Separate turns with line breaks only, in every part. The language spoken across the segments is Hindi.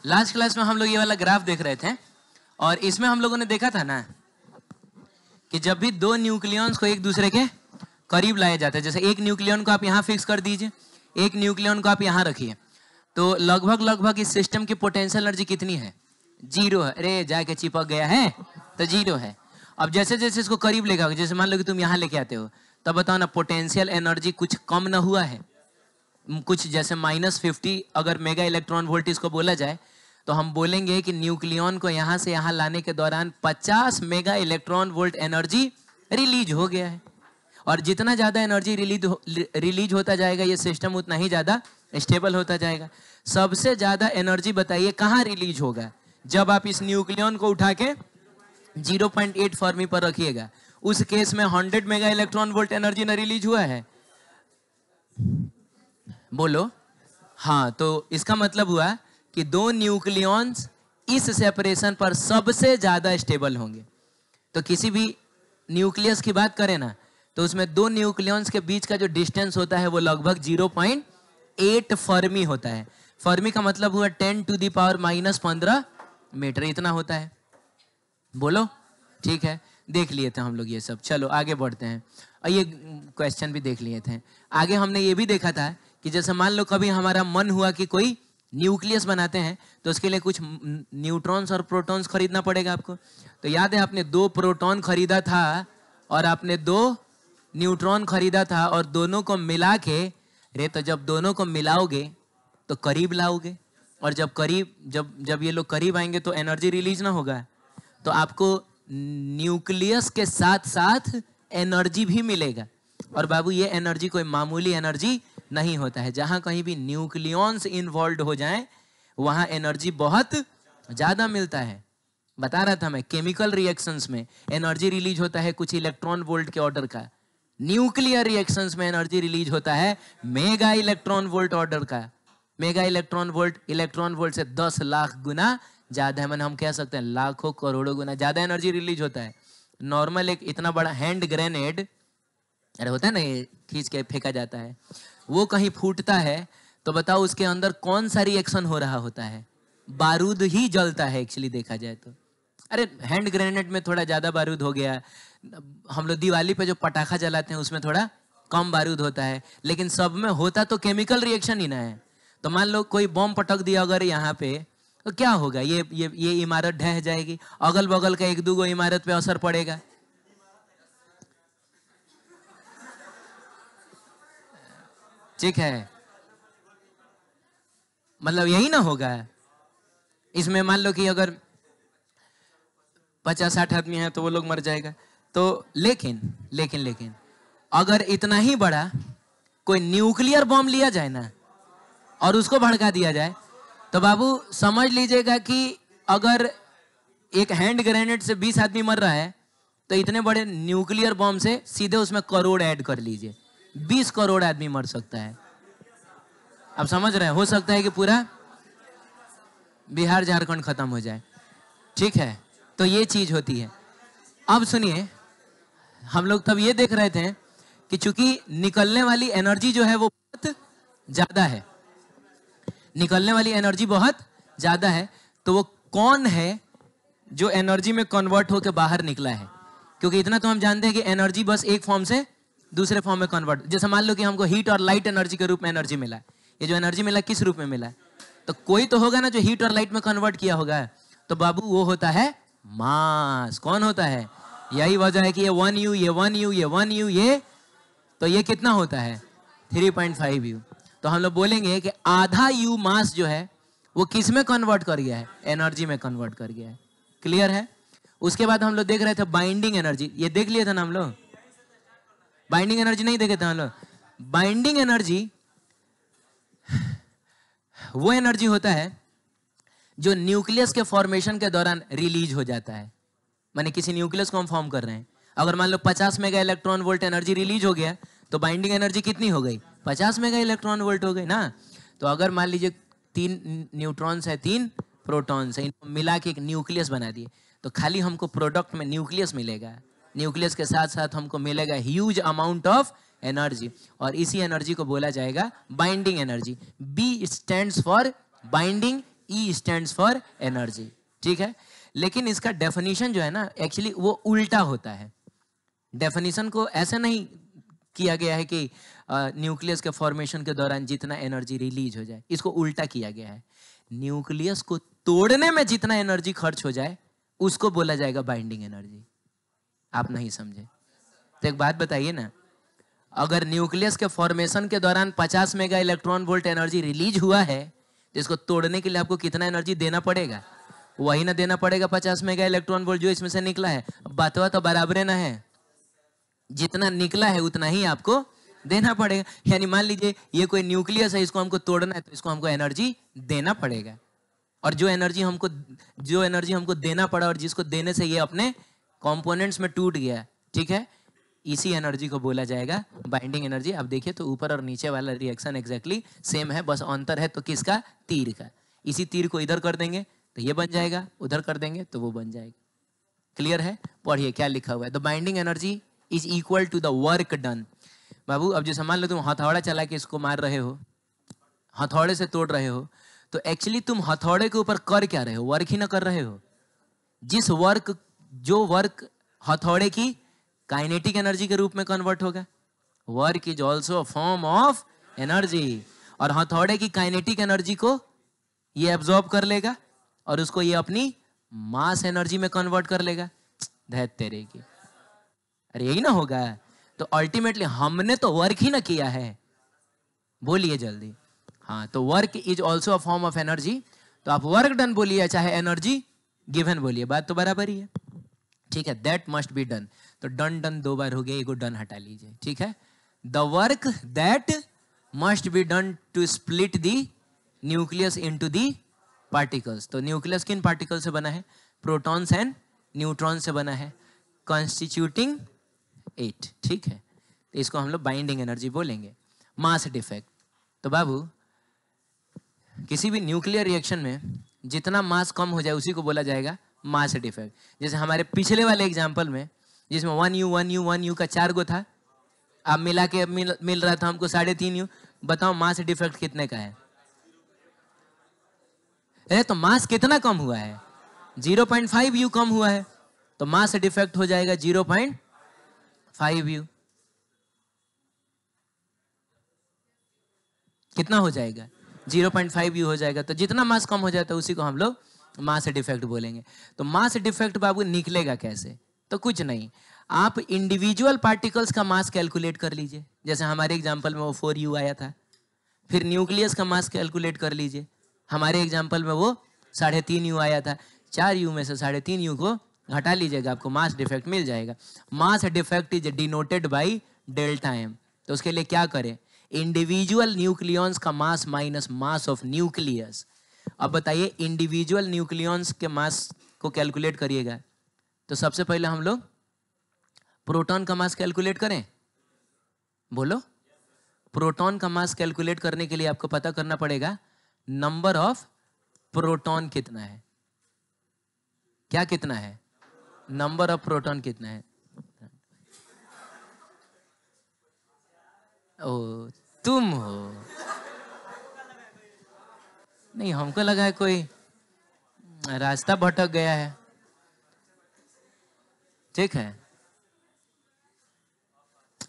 लास्ट क्लास में हम लोग ये वाला ग्राफ देख रहे थे और इसमें हम लोगों ने देखा था ना कि जब भी दो न्यूक्लियॉन्स को एक दूसरे के करीब लाया जाता है, जैसे एक न्यूक्लियॉन को आप यहाँ फिक्स कर दीजिए, एक न्यूक्लियॉन को आप यहाँ रखिए, तो लगभग इस सिस्टम की पोटेंशियल एनर्जी कितनी है? 0 है। अरे जाके चिपक गया है तो 0 है। अब जैसे जैसे इसको करीब लेगा, जैसे मान लो कि तुम यहाँ लेके आते हो, तब बताओ ना पोटेंशियल एनर्जी कुछ कम ना हुआ है? कुछ जैसे -50 अगर मेगा इलेक्ट्रॉन वोल्ट इसको बोला जाए तो हम बोलेंगे कि न्यूक्लियॉन को यहाँ से यहाँ लाने के दौरान 50 mega electron volt energy release हो गया है। और जितना ज़्यादा एनर्जी रिलीज होता जाएगा ये सिस्टम उतना ही ज़्यादा स्टेबल होता जाएगा। सबसे ज़्यादा एनर्जी बताइए कहाँ रिलीज होगा? जब आप इस न्यूक्लियॉन को उठा के 0.8 फर्मी पर रखिएगा, उस केस में 100 मेगा इलेक्ट्रॉन वोल्ट एनर्जी न रिलीज हुआ है? बोलो हाँ। तो इसका मतलब हुआ कि दो न्यूक्लियॉन्स इस सेपरेशन पर सबसे ज्यादा स्टेबल होंगे। तो किसी भी न्यूक्लियस की बात करें ना तो उसमें दो न्यूक्लियॉन्स के बीच का जो डिस्टेंस होता है वो लगभग 0.8 फर्मी होता है। फर्मी का मतलब हुआ 10⁻⁻15 मीटर, इतना होता है। बोलो ठीक है, देख लिए थे हम लोग ये सब। चलो आगे बढ़ते हैं। और ये क्वेश्चन भी देख लिए थे। आगे हमने ये भी देखा था कि जैसे मान लो कभी हमारा मन हुआ कि कोई न्यूक्लियस बनाते हैं तो उसके लिए कुछ न्यूट्रॉन्स और प्रोटॉन्स खरीदना पड़ेगा आपको। तो याद है आपने 2 प्रोटॉन खरीदा था और आपने 2 न्यूट्रॉन खरीदा था और दोनों को मिला के, तो जब दोनों को मिलाओगे तो करीब लाओगे, और जब ये लोग करीब आएंगे तो एनर्जी रिलीज ना होगा। तो आपको न्यूक्लियस के साथ साथ एनर्जी भी मिलेगा। और बाबू ये एनर्जी कोई मामूली एनर्जी नहीं होता है। जहां कहीं भी न्यूक्लियॉन्स इन्वॉल्व हो जाएं वहां एनर्जी बहुत ज्यादा मिलता है। बता रहा था मैं, केमिकल रिएक्शंस में एनर्जी रिलीज होता है कुछ इलेक्ट्रॉन वोल्ट के ऑर्डर का। न्यूक्लियर रिएक्शंस में एनर्जी रिलीज होता है मेगा इलेक्ट्रॉन वोल्ट ऑर्डर का। मेगा इलेक्ट्रॉन वोल्ट से 10 लाख गुना ज्यादा है। मैंने हम कह सकते हैं लाखों करोड़ों गुना ज्यादा एनर्जी रिलीज होता है। नॉर्मल एक इतना बड़ा हैंड ग्रेनेड, अरे होता है ना, ये खींच के फेंका जाता है, वो कहीं फूटता है तो बताओ उसके अंदर कौन सा रिएक्शन हो रहा होता है? बारूद ही जलता है एक्चुअली देखा जाए तो। अरे हैंड ग्रेनेड में थोड़ा ज्यादा बारूद हो गया, हम लोग दिवाली पे जो पटाखा जलाते हैं उसमें थोड़ा कम बारूद होता है, लेकिन सब में होता तो केमिकल रिएक्शन ही ना है। तो मान लो कोई बम पटक दिया अगर यहाँ पे, तो क्या होगा? ये इमारत ढह जाएगी, अगल बगल का 1-2 इमारत पे असर पड़ेगा। ठीक है, मतलब यही ना होगा। इसमें मान लो कि अगर 50-60 आदमी हैं तो वो लोग मर जाएगा। तो लेकिन अगर इतना ही बड़ा कोई न्यूक्लियर बम लिया जाए ना और उसको भड़का दिया जाए तो बाबू समझ लीजिएगा कि अगर एक हैंड ग्रेनेड से 20 आदमी मर रहा है तो इतने बड़े न्यूक्लियर बम से सीधे उसमें करोड़ ऐड कर लीजिए, 20 करोड़ आदमी मर सकता है। अब समझ रहे हैं, हो सकता है कि पूरा बिहार झारखंड खत्म हो जाए। ठीक है, तो ये चीज होती है। अब सुनिए, हम लोग तब ये देख रहे थे कि चूंकि निकलने वाली एनर्जी जो है वो बहुत ज्यादा है, निकलने वाली एनर्जी बहुत ज्यादा है, तो वो कौन है जो एनर्जी में कन्वर्ट होकर बाहर निकला है? क्योंकि इतना तो हम जानते हैं कि एनर्जी बस एक फॉर्म से दूसरे फॉर्म में कन्वर्ट। जैसे मान लो कि हमको हीट और लाइट एनर्जी के रूप में एनर्जी मिला, ये जो एनर्जी मिला किस रूप में मिला? तो कोई तो होगा ना जो हीट और लाइट में कन्वर्ट किया होगा। तो बाबू वो होता है मास। कौन होता है? यही वजह है कि ये 1U, ये 1U, ये 1U, ये तो ये कितना होता है? 3.5U। तो हम लोग बोलेंगे कि आधा U मास जो है वो किस में कन्वर्ट कर गया है? एनर्जी में कन्वर्ट कर गया है। क्लियर है? उसके बाद हम लोग देख रहे थे बाइंडिंग एनर्जी, ये देख लिए थे ना हम लोग। बाइंडिंग एनर्जी नहीं देखे थे हम लोग। बाइंडिंग एनर्जी वो एनर्जी होता है जो न्यूक्लियस के फॉर्मेशन के दौरान रिलीज हो जाता है। माने किसी न्यूक्लियस को हम फॉर्म कर रहे हैं, अगर मान लो 50 mega electron volt energy release हो गया तो बाइंडिंग एनर्जी कितनी हो गई? 50 मेगा इलेक्ट्रॉन वोल्ट हो गई ना। तो अगर मान लीजिए 3 न्यूट्रॉन्स है, 3 प्रोटॉन्स है, इनको मिला के एक न्यूक्लियस बना दिए तो खाली हमको प्रोडक्ट में न्यूक्लियस मिलेगा। न्यूक्लियस के साथ साथ हमको मिलेगा ह्यूज अमाउंट ऑफ एनर्जी, और इसी एनर्जी को बोला जाएगा binding energy. B stands for binding E stands for energy, ठीक है। लेकिन इसका डेफिनेशन जो है ना एक्चुअली वो उल्टा होता है। डेफिनेशन को ऐसे नहीं किया गया है कि न्यूक्लियस के फॉर्मेशन के दौरान जितना एनर्जी रिलीज हो जाए, इसको उल्टा किया गया है। न्यूक्लियस को तोड़ने में जितना एनर्जी खर्च हो जाए उसको बोला जाएगा बाइंडिंग एनर्जी। आप नहीं समझे तो एक बात बताइए ना, अगर न्यूक्लियस के फॉर्मेशन के दौरान 50 mega electron volt energy release हुआ है तो इसको तोड़ने के लिए आपको कितना एनर्जी देना पड़ेगा? वही ना देना पड़ेगा 50 मेगा इलेक्ट्रॉन वोल्ट जो इसमें से निकला है। बातवा तो बराबर ना है, जितना निकला है उतना ही आपको देना पड़ेगा। यानी मान लीजिए ये कोई न्यूक्लियस है, इसको हमको तोड़ना है तो इसको हमको एनर्जी देना पड़ेगा, और जो एनर्जी हमको देना पड़ा और जिसको देने से ये अपने कंपोनेंट्स में टूट गया, ठीक है, इसी एनर्जी को बोला जाएगा बाइंडिंग एनर्जी। अब देखिए तो ऊपर और नीचे वाला रिएक्शन एग्जैक्टली सेम है, बस अंतर है तो किसका? तीर का। इसी तीर को इधर कर देंगे तो ये बन जाएगा, उधर कर देंगे तो वो बन जाएगा। क्लियर है? पढ़िए क्या लिखा हुआ है। The binding energy is equal to the work done. बाबू अब जैसे मान लो तुम हथौड़ा चला के इसको मार रहे हो, हथौड़े से तोड़ रहे हो, तो एक्चुअली तुम हथौड़े के ऊपर कर क्या रहे हो? वर्क ही ना कर रहे हो। जो वर्क हथौड़े की काइनेटिक एनर्जी के रूप में कन्वर्ट होगा। Work is also a form of energy, और हथौड़े की काइनेटिक एनर्जी को ये एब्जॉर्ब कर लेगा और उसको ये अपनी मास एनर्जी में कन्वर्ट कर लेगा। धैत तेरे की, अरे यही ना होगा। तो अल्टीमेटली हमने तो वर्क ही ना किया है। बोलिए जल्दी। हाँ, तो work is also a form of energy. तो आप वर्क डन बोलिए चाहे एनर्जी गिवन बोलिए, बात तो बराबर ही है, ठीक है। दैट मस्ट बी डन, तो डन डन दो बार हो गया, एगो डन हटा लीजिए, ठीक है। The work that must be done to split the nucleus into the particles. तो न्यूक्लियस किन पार्टिकल से बना है? प्रोटॉन्स एंड न्यूट्रॉन से बना है, कॉन्स्टिट्यूटिंग 8, ठीक है। तो इसको हम लोग बाइंडिंग एनर्जी बोलेंगे। मास डिफेक्ट, तो बाबू किसी भी न्यूक्लियर रिएक्शन में जितना मास कम हो जाए उसी को बोला जाएगा मास डिफेक्ट। जैसे हमारे पिछले वाले एग्जाम्पल में जिसमें 1U का 4 गो था, अब मिला के मिल रहा था हमको 3.5U। बताओ मास डिफेक्ट कितने का है? अरे तो मास कितना कम हुआ है? 0.5U कम हुआ है, तो मास डिफेक्ट हो जाएगा 0.5U। कितना हो जाएगा? 0.5U हो जाएगा। तो जितना मास कम हो जाता है उसी को हम लोग मास डिफेक्ट बोलेंगे। तो मास डिफेक्ट बाबू निकलेगा कैसे? तो कुछ नहीं, आप इंडिविजुअल पार्टिकल्स का मास कैलकुलेट कर लीजिए। जैसे हमारे एग्जांपल में वो 4U आया था, फिर न्यूक्लियस का मास कैलकुलेट कर लीजिए। हमारे एग्जांपल में वो 3.5U आया था, 4U में से 3.5U को घटा लीजिएगा, आपको मास डिफेक्ट मिल जाएगा। Mass defect is denoted by delta M. तो उसके लिए क्या करें? इंडिविजुअल न्यूक्लियॉन्स का mass minus mass of nucleus. अब बताइए इंडिविजुअल न्यूक्लियॉन्स के मास को कैलकुलेट करिएगा, तो सबसे पहले हम लोग प्रोटॉन का मास कैलकुलेट करें। बोलो, प्रोटॉन का मास कैलकुलेट करने के लिए आपको पता करना पड़ेगा नंबर ऑफ प्रोटॉन कितना है। क्या कितना है? नंबर ऑफ प्रोटॉन कितना है? ओ तुम हो, नहीं हमको लगा है कोई रास्ता भटक गया है, ठीक है।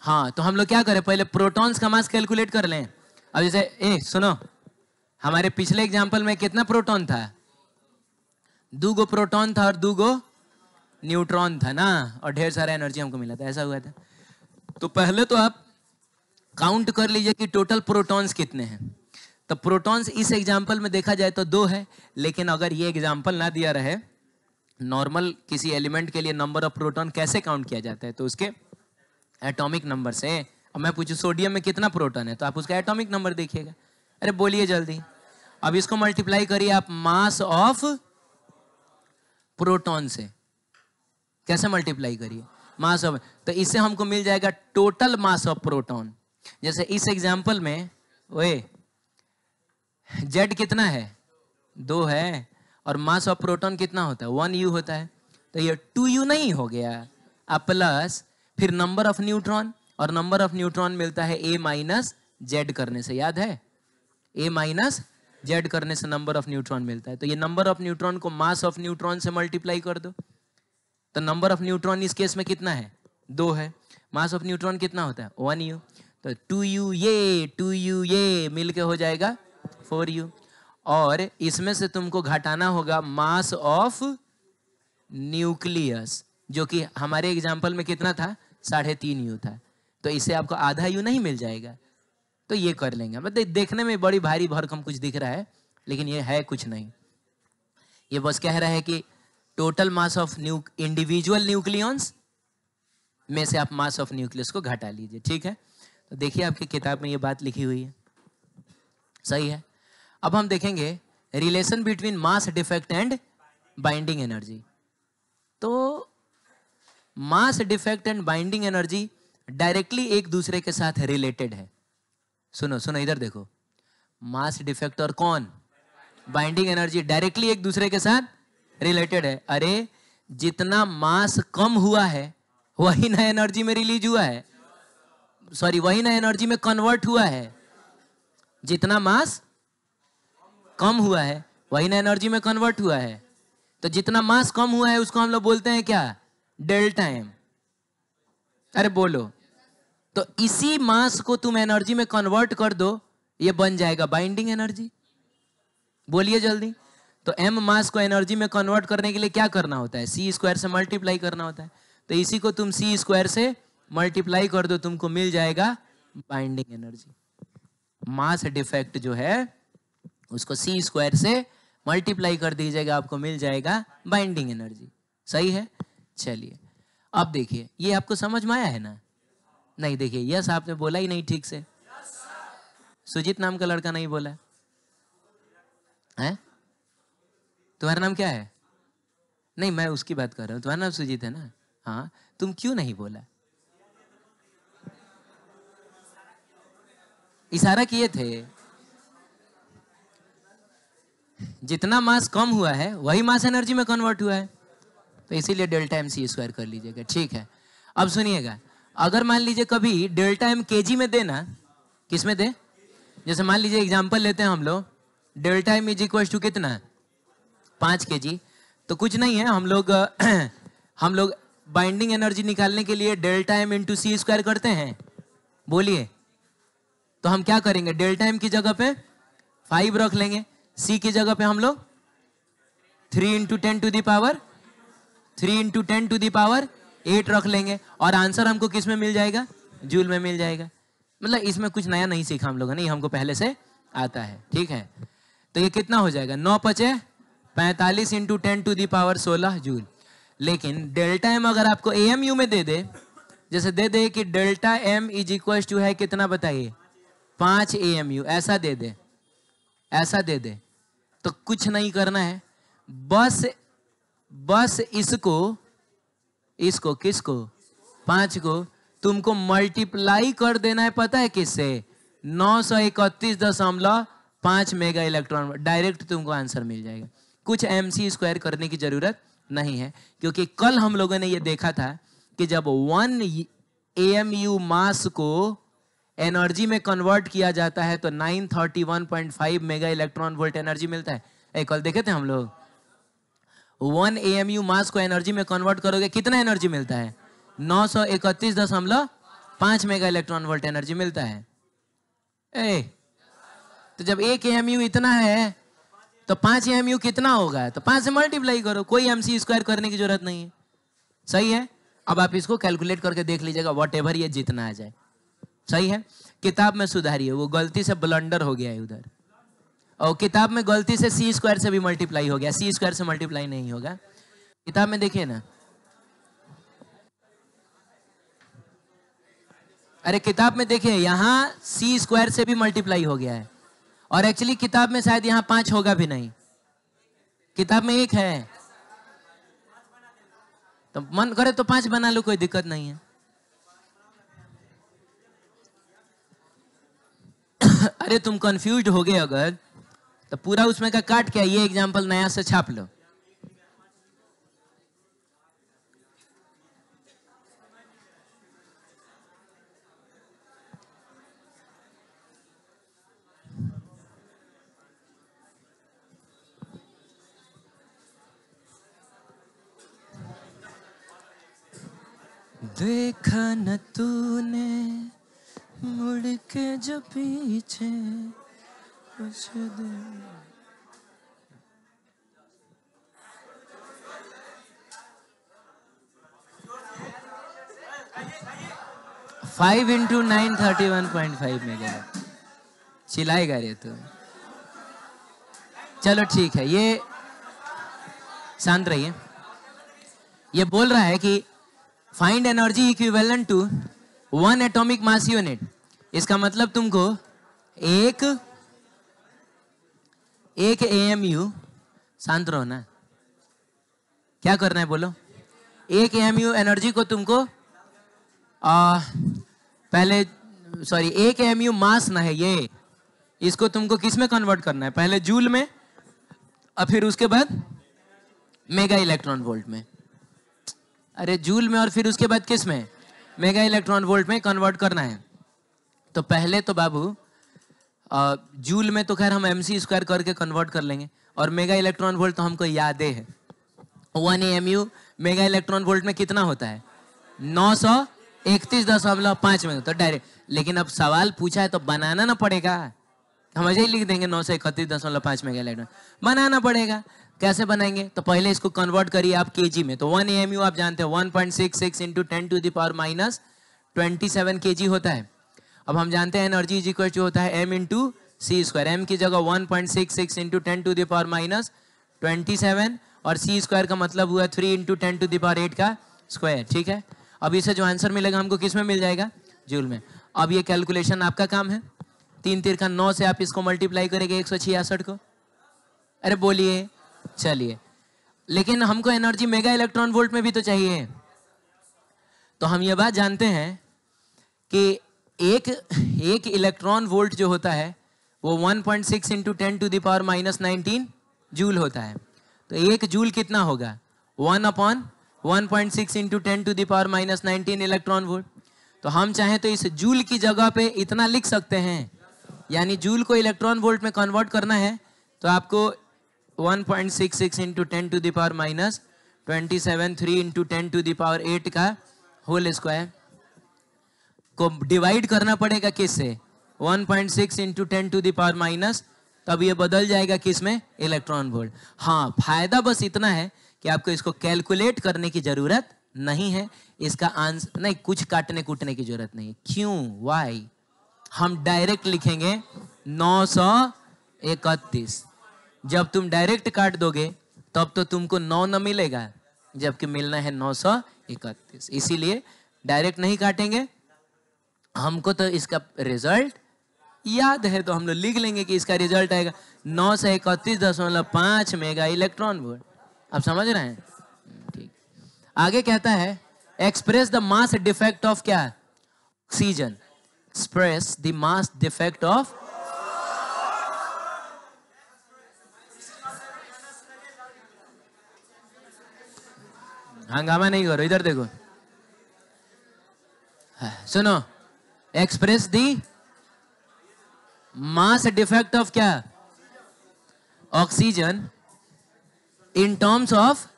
हाँ, तो हम लोग क्या करें, पहले प्रोटॉन्स का मास कैलकुलेट कर लें। अब जैसे सुनो, हमारे पिछले एग्जांपल में कितना प्रोटॉन था? 2 गो प्रोटॉन था और 2 गो न्यूट्रॉन था ना, और ढेर सारा एनर्जी हमको मिला था, ऐसा हुआ था। तो पहले तो आप काउंट कर लीजिए कि टोटल प्रोटॉन्स कितने हैं। तो प्रोटॉन्स इस एग्जांपल में देखा जाए तो 2 है, लेकिन अगर ये एग्जांपल ना दिया रहे, नॉर्मल किसी एलिमेंट के लिए नंबर ऑफ प्रोटॉन कैसे काउंट किया जाता है? तो उसके एटॉमिक नंबर से। अब मैं पूछूं सोडियम में कितना प्रोटॉन है, तो आप उसका एटॉमिक नंबर देखिएगा। अरे बोलिए जल्दी। अब इसको मल्टीप्लाई करिए आप मास ऑफ प्रोटॉन से। कैसे मल्टीप्लाई करिए? मास ऑफ, तो इससे हमको मिल जाएगा टोटल मास ऑफ प्रोटॉन। जैसे इस एग्जांपल में ओए जेड कितना है? 2 है, और मास ऑफ प्रोटॉन कितना होता है? 1U होता है। तो ये 2U नहीं हो गया, अब प्लस फिर नंबर ऑफ न्यूट्रॉन, और नंबर ऑफ न्यूट्रॉन मिलता है A माइनस जेड करने से, याद है? A माइनस जेड करने से नंबर ऑफ न्यूट्रॉन मिलता है। तो ये नंबर ऑफ न्यूट्रॉन को मास ऑफ न्यूट्रॉन से मल्टीप्लाई कर दो, तो नंबर ऑफ न्यूट्रॉन इस केस में कितना है, 2 है। मास ऑफ न्यूट्रॉन कितना होता है, 1u। तो 2u ये मिल के हो जाएगा 4u। और इसमें से तुमको घटाना होगा मास ऑफ न्यूक्लियस, जो कि हमारे एग्जाम्पल में कितना था, 3.5u था। तो इससे आपको आधा u नहीं मिल जाएगा। तो ये कर लेंगे। मतलब देखने में बड़ी भारी भरकम कुछ दिख रहा है, लेकिन ये है कुछ नहीं। ये बस कह रहा है कि total mass of individual nucleons में से आप मास ऑफ न्यूक्लियस को घटा लीजिए, ठीक है। तो देखिए आपकी किताब में ये बात लिखी हुई है, सही है। अब हम देखेंगे relation between mass defect and binding energy. तो mass defect and binding energy directly एक दूसरे के साथ रिलेटेड है। सुनो सुनो इधर देखो, मास डिफेक्ट और कौन, बाइंडिंग एनर्जी डायरेक्टली एक दूसरे के साथ रिलेटेड है। अरे जितना मास कम हुआ है वही ना एनर्जी में रिलीज हुआ है, सॉरी वही ना एनर्जी में कन्वर्ट हुआ है। जितना मास कम हुआ है वही ना एनर्जी में कन्वर्ट हुआ है। तो जितना मास कम हुआ है उसको हम लोग बोलते हैं क्या, डेल्टा एम। अरे बोलो, तो इसी मास को तुम एनर्जी में कन्वर्ट कर दो, ये बन जाएगा बाइंडिंग एनर्जी। बोलिए जल्दी। तो एम मास को एनर्जी में कन्वर्ट करने के लिए क्या करना होता है, सी स्क्वायर से मल्टीप्लाई करना होता है। तो इसी को तुम सी स्क्वायर से मल्टीप्लाई कर दो, तुमको मिल जाएगा बाइंडिंग एनर्जी। मास डिफेक्ट जो है उसको सी स्क्वायर से मल्टीप्लाई कर दीजिएगा, आपको मिल जाएगा बाइंडिंग एनर्जी, सही है। चलिए अब देखिए, ये आपको समझ में आया है ना, नहीं देखिए यस आपने बोला ही नहीं ठीक से, सुजीत नाम का लड़का नहीं बोला है। तुम्हारा नाम क्या है, नहीं मैं उसकी बात कर रहा हूँ, तुम्हारा नाम सुजीत है ना, हाँ तुम क्यों नहीं बोला, इशारा किए थे। जितना मास कम हुआ है वही मास एनर्जी में कन्वर्ट हुआ है, तो इसीलिए डेल्टा एम सी स्क्वायर कर लीजिएगा, ठीक है। अब सुनिएगा, अगर मान लीजिए कभी डेल्टा एम केजी में देना, किस में दे, जैसे मान लीजिए एग्जांपल लेते हैं हम लोग, delta M is equal to कितना 5 kg। तो कुछ नहीं है, हम लोग बाइंडिंग एनर्जी निकालने के लिए डेल्टा एम इंटू सी स्क्वायर करते हैं, बोलिए। तो हम क्या करेंगे, डेल्टा एम की जगह पे 5 रख लेंगे, सी की जगह पे हम लोग 3 into 10 to the power 3 into 10 to the power 8 रख लेंगे, और आंसर हमको किस में मिल जाएगा, जूल में मिल जाएगा। मतलब इसमें कुछ नया नहीं सीखा हम लोगों ने, हमको पहले से आता है, ठीक है। तो ये कितना हो जाएगा, 9 पचे 45 into 10 to the power 16 joule. लेकिन डेल्टा एम अगर आपको एएमयू में दे दे, जैसे दे दे कि delta M is equal to है कितना बताइए 5 एएमयू, ऐसा दे दे, ऐसा दे दे, तो कुछ नहीं करना है, बस इसको किसको 5 को तुमको मल्टीप्लाई कर देना है, पता है किससे, 931.5 मेगा इलेक्ट्रॉन, डायरेक्ट तुमको आंसर मिल जाएगा। कुछ एमसी स्क्वायर करने की जरूरत नहीं है, क्योंकि कल हम लोगों ने ये देखा था कि जब 1 एएमयू मास को एनर्जी में कन्वर्ट किया जाता है तो 931.5 मेगा इलेक्ट्रॉन वोल्ट एनर्जी मिलता है। कल देखे थे हम लोग, 1 एएमयू मास को एनर्जी में कन्वर्ट करोगे कितना एनर्जी मिलता है, 931.5 मेगा इलेक्ट्रॉन वोल्ट एनर्जी मिलता है। तो जब 1 एएमयू इतना है तो 5 एएमयू कितना होगा, तो 5 से मल्टीप्लाई करो, कोई एमसी स्क्वायर करने की जरूरत नहीं है, सही है। अब आप इसको कैलकुलेट करके देख लीजिएगा, वॉट एवर ये जितना आ जाए, सही है। किताब में सुधारिए, वो गलती से ब्लंडर हो गया है उधर, और किताब में गलती से सी स्क्वायर से भी मल्टीप्लाई हो गया, सी स्क्वायर से मल्टीप्लाई नहीं होगा। किताब में देखिए ना, अरे किताब में देखिए यहाँ सी स्क्वायर से भी मल्टीप्लाई हो गया है, और एक्चुअली किताब में शायद यहाँ 5 होगा भी नहीं, किताब में 1 है, तो मन करे तो 5 बना लो, कोई दिक्कत नहीं है। अरे तुम कंफ्यूज हो गए अगर, तो पूरा उसमें का काट के ये एग्जाम्पल नया से छाप लो। देखा न तूने मुड़ के जो पीछे कुछ देर 5 into 9 31.5 मेगावाट। चिल्लाएगा रे तू। चलो ठीक है, ये शांत रहिए। ये बोल रहा है कि find energy equivalent to 1 atomic mass unit. इसका मतलब तुमको एक AMU, शांत रहो ना, क्या करना है बोलो। एक AMU एनर्जी को तुमको पहले सॉरी एक AMU मास ना है ये, इसको तुमको किस में कन्वर्ट करना है, पहले जूल में और फिर उसके बाद मेगा इलेक्ट्रॉन वोल्ट में। अरे जूल में और फिर उसके बाद किस में, मेगा इलेक्ट्रॉन वोल्ट में कन्वर्ट करना है। तो पहले तो बाबू जूल में तो खैर हम mc² करके कन्वर्ट कर लेंगे, और मेगा इलेक्ट्रॉन वोल्ट तो हमको याद है 1 AMU मेगा इलेक्ट्रॉन वोल्ट में कितना होता है 931.5 में, तो डायरेक्ट। लेकिन अब सवाल पूछा है तो बनाना ना पड़ेगा, हम ऐसे ही लिख देंगे 931.5 मेगा इलेक्ट्रॉन, बनाना पड़ेगा। कैसे बनाएंगे, तो पहले इसको कन्वर्ट करिए आप केजी में। तो 1 AMU आप जानते हैं 1.66 इंटू 10⁻⁻27 kg होता है। अब हम जानते हैं एनर्जी इज इक्वल टू होता है m इंटू c²। m की जगह 1.66 इंटू 10⁻⁻27 और c² का मतलब हुआ 3 इंटू 10⁸ का स्क्वायर। ठीक है, अब इसे जो आंसर मिलेगा हमको किस में मिल जाएगा, जूल में। अब ये कैलकुलेशन आपका काम है, 3 तिरका 9 से आप इसको मल्टीप्लाई करेंगे 166 को। अरे बोलिए, चलिए। लेकिन हमको एनर्जी मेगा इलेक्ट्रॉन वोल्ट में भी तो चाहिए। तो हम ये बात जानते हैं कि एक इलेक्ट्रॉन वोल्ट जो होता है वो 1.6 इंटू 10⁻⁻19 जूल होता है। तो एक जूल कितना होगा 1/1.6 इंटू 10⁻⁻19 इलेक्ट्रॉन वोल्ट। तो हम चाहें तो इस जूल की जगह पे इतना लिख सकते हैं, यानी जूल को इलेक्ट्रॉन वोल्ट में कन्वर्ट करना है तो आपको 1.66 इंटू 10⁻⁻27 3 इंटू 10⁸ का होल स्क्वायर को डिवाइड करना पड़ेगा किससे 1.6 इंटू 10⁻⁻, तब ये बदल जाएगा किस में, इलेक्ट्रॉन वोल्ट। हाँ, फायदा बस इतना है कि आपको इसको कैलकुलेट करने की जरूरत नहीं है, इसका आंसर नहीं, कुछ काटने कूटने की जरूरत नहीं। क्यों, वाई, हम डायरेक्ट लिखेंगे 931। जब तुम डायरेक्ट काट दोगे तब तो तुमको 9 न मिलेगा, जबकि मिलना है 931। इसीलिए डायरेक्ट नहीं काटेंगे। हमको तो इसका रिजल्ट याद है तो हम लोग लिख लेंगे कि इसका रिजल्ट आएगा 931.5 मेगा इलेक्ट्रॉन वोल्ट। आप समझ रहे हैं, ठीक। आगे कहता है express the mass defect of क्या, oxygen. Express the mass defect of, हंगामा नहीं करो, इधर देखो, सुनो। Express the mass defect of क्या, oxygen in terms of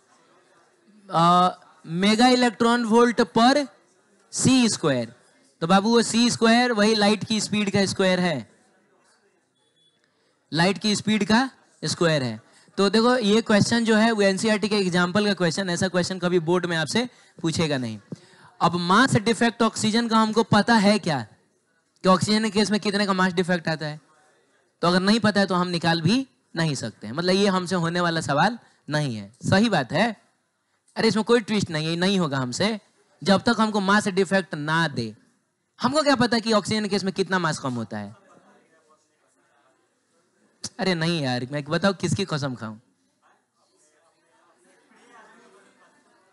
mega electron volt per c²। तो बाबू वो c² वही लाइट की स्पीड का स्क्वायर है, लाइट की स्पीड का स्क्वायर है। तो देखो ये क्वेश्चन जो है वो एनसीईआरटी के एग्जाम्पल का क्वेश्चन, ऐसा क्वेश्चन कभी बोर्ड में आपसे पूछेगा नहीं। अब मास डिफेक्ट ऑक्सीजन का हमको पता है क्या कि ऑक्सीजन के केस में कितने का मास डिफेक्ट आता है, तो अगर नहीं पता है तो हम निकाल भी नहीं सकते हैं। मतलब ये हमसे होने वाला सवाल नहीं है, सही बात है। अरे इसमें कोई ट्विस्ट नहीं है, नहीं होगा हमसे जब तक हमको मास डिफेक्ट ना दे। हमको क्या पता कि ऑक्सीजन के केस में कितना मास कम होता है। अरे नहीं यार, मैं बताओ किसकी कसम खाऊं,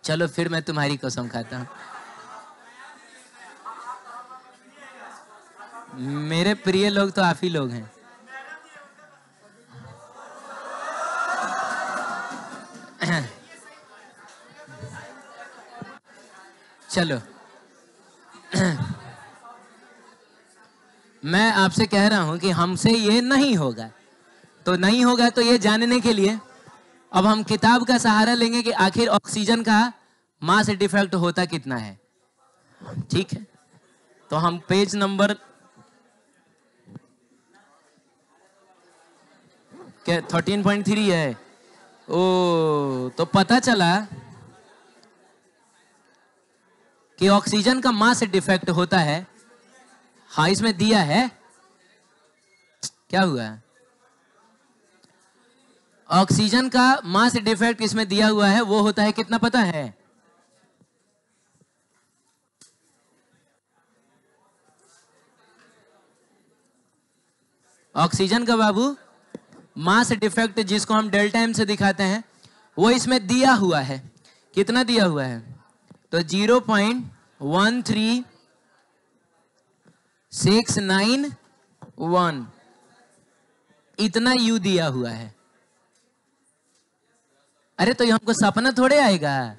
चलो फिर मैं तुम्हारी कसम खाता हूं। मेरे प्रिय लोग तो आप ही लोग हैं। चलो मैं आपसे कह रहा हूं कि हमसे ये नहीं होगा, तो नहीं होगा तो ये जानने के लिए अब हम किताब का सहारा लेंगे कि आखिर ऑक्सीजन का मास डिफेक्ट होता कितना है। ठीक है, तो हम पेज नंबर क्या 13.3 है। ओ, तो पता चला कि ऑक्सीजन का मास डिफेक्ट होता है। हाँ, इसमें दिया है, क्या हुआ है, ऑक्सीजन का मास डिफेक्ट इसमें दिया हुआ है, वो होता है कितना पता है? ऑक्सीजन का बाबू मास डिफेक्ट जिसको हम डेल्टा एम से दिखाते हैं, वो इसमें दिया हुआ है। कितना दिया हुआ है? तो 0.13691 इतना यू दिया हुआ है। अरे तो ये हमको सपना थोड़े आएगा।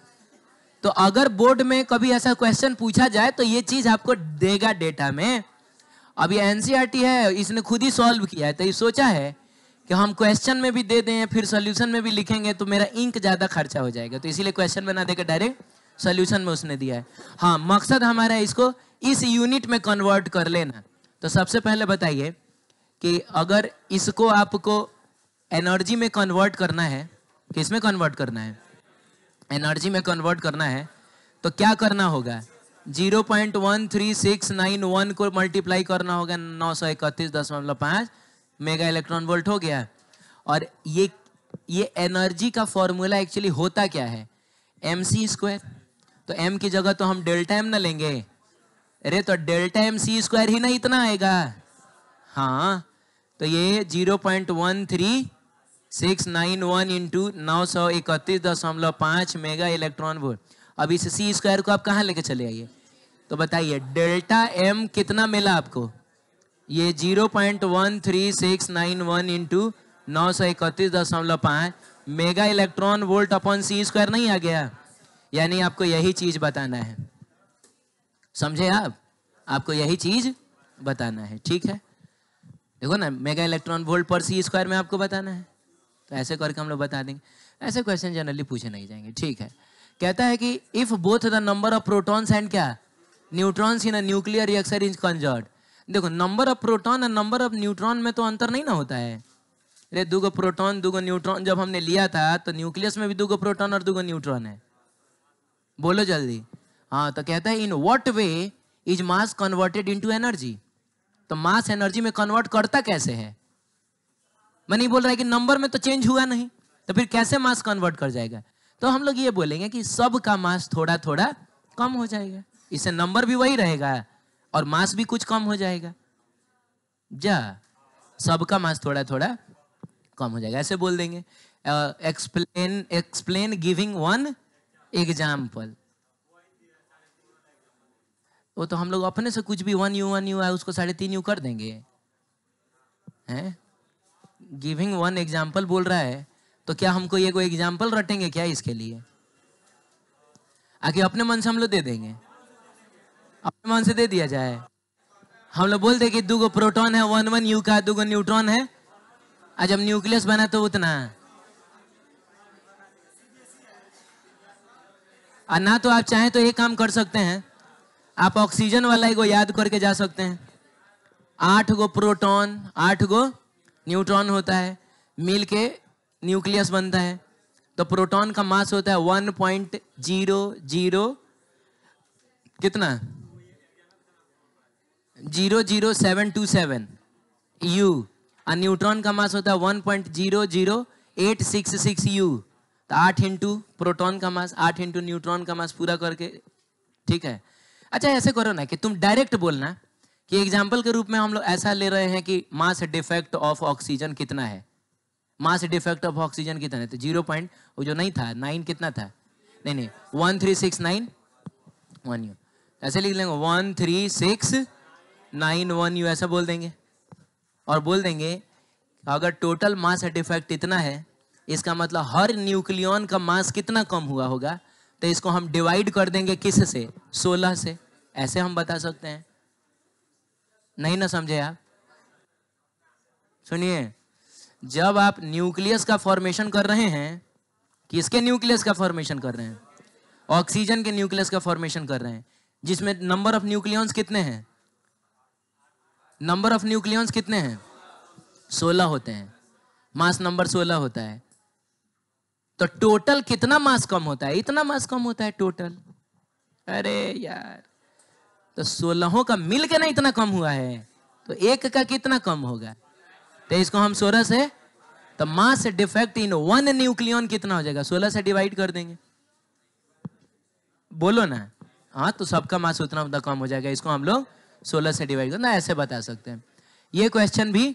तो अगर बोर्ड में कभी ऐसा क्वेश्चन पूछा जाए तो ये चीज आपको देगा डेटा में। अब ये एनसीईआरटी है, इसने खुद ही सॉल्व किया है, तो ये सोचा है कि हम क्वेश्चन में भी दे दें फिर सॉल्यूशन में भी लिखेंगे तो मेरा इंक ज्यादा खर्चा हो जाएगा, तो इसीलिए क्वेश्चन बना देकर डायरेक्ट सॉल्यूशन में उसने दिया है। हाँ, मकसद हमारा है इसको इस यूनिट में कन्वर्ट कर लेना। तो सबसे पहले बताइए कि अगर इसको आपको एनर्जी में कन्वर्ट करना है, किस में कन्वर्ट करना है? एनर्जी में कन्वर्ट करना है, तो क्या करना होगा? 0.13691 को मल्टीप्लाई करना होगा 931.5 मेगा इलेक्ट्रॉन वोल्ट हो गया। और ये एनर्जी का फॉर्मूला एक्चुअली होता क्या है? mc²। तो m की जगह तो हम डेल्टा m ना लेंगे? अरे तो डेल्टा mc² ही ना इतना आएगा। हाँ, तो ये 0.13691 इंटू 931.5 मेगा इलेक्ट्रॉन वोल्ट। अब इस c² को आप कहाँ लेके चले आइए? तो बताइए डेल्टा m कितना मिला आपको? ये 0.13691 into 931.5 mega electron volt upon c² नहीं आ गया? यानी आपको यही चीज बताना है, समझे आप? आपको यही चीज बताना है, ठीक है? देखो ना, mega electron volt per c² में आपको बताना है, तो ऐसे करके हम लोग बता देंगे। ऐसे क्वेश्चन जनरली पूछे नहीं जाएंगे, ठीक है? कहता है कि if both the number of protons and क्या neutrons in a nuclear reaction is conserved. देखो, नंबर ऑफ प्रोटॉन और नंबर ऑफ न्यूट्रॉन में तो अंतर नहीं ना होता है। अरे दूगो प्रोटॉन दूगो न्यूट्रॉन जब हमने लिया था तो न्यूक्लियस में भी दूगो प्रोटॉन और दूगो न्यूट्रॉन है। बोलो जल्दी। हाँ, तो कहता है in what way is mass converted into energy. तो मास एनर्जी में कन्वर्ट करता कैसे है? मैं नहीं बोल रहा है कि नंबर में तो चेंज हुआ नहीं, तो फिर कैसे मास कन्वर्ट कर जाएगा? तो हम लोग ये बोलेंगे कि सब का मास थोड़ा थोड़ा कम हो जाएगा, इससे नंबर भी वही रहेगा और मास भी कुछ कम हो जाएगा। सबका मास थोड़ा थोड़ा कम हो जाएगा, ऐसे बोल देंगे। Explain giving one example. वो तो हम लोग अपने से कुछ भी 1u है उसको 3.5u कर देंगे हैं? गिविंग वन एग्जाम्पल बोल रहा है, तो क्या हमको ये कोई एग्जाम्पल रटेंगे क्या इसके लिए? आगे अपने मन से हम लोग दे देंगे, अपने मन से दे दिया जाए। हम लोग बोल दे कि दूगो प्रोटॉन है 1u का, दूगो न्यूट्रॉन है, आज जब न्यूक्लियस बना तो उतना। और ना तो आप चाहें तो एक काम कर सकते हैं, आप ऑक्सीजन वाला ही को याद करके जा सकते हैं। 8 गो प्रोटॉन 8 गो न्यूट्रॉन होता है, मिल के न्यूक्लियस बनता है। तो प्रोटॉन का मास होता है 1.00 कितना 00727 u, और न्यूट्रॉन का मास होता है 1.00866 u। तो 8 इंटू प्रोटॉन का मास 8 इंटू न्यूट्रॉन का मास पूरा करके, ठीक है? अच्छा, ऐसे करो ना कि तुम डायरेक्ट बोलना कि एग्जाम्पल के रूप में हम लोग ऐसा ले रहे हैं कि मास डिफेक्ट ऑफ ऑक्सीजन कितना है। मास डिफेक्ट ऑफ ऑक्सीजन कितना है? तो 0. वो जो नहीं था 9 कितना था? नहीं 13691 u, ऐसे लिख लेंगे 13691 u, ऐसा बोल देंगे। और बोल देंगे अगर टोटल मास डिफेक्ट इतना है, इसका मतलब हर न्यूक्लियन का मास कितना कम हुआ होगा, तो इसको हम डिवाइड कर देंगे किस से? 16 से। ऐसे हम बता सकते हैं। नहीं ना समझे आप? सुनिए, जब आप न्यूक्लियस का फॉर्मेशन कर रहे हैं, किसके न्यूक्लियस का फॉर्मेशन कर रहे हैं? ऑक्सीजन के न्यूक्लियस का फॉर्मेशन कर रहे हैं। जिसमें नंबर ऑफ न्यूक्लियॉन्स कितने हैं? नंबर ऑफ न्यूक्लियॉन्स कितने हैं? 16 होते हैं, मास नंबर 16 होता है। तो टोटल कितना मास कम होता है? इतना मास कम होता है टोटल। अरे यार, तो 16 का मिल के ना इतना कम हुआ है, तो एक का कितना कम होगा? तो इसको हम 16 से, तो mass defect in one nucleon कितना हो जाएगा? 16 से डिवाइड कर देंगे, बोलो ना। हाँ, तो सबका मास उतना उतना कम हो जाएगा। इसको हम लोग 16 से डिवाइड करना, ऐसे बता सकते हैं। ये क्वेश्चन भी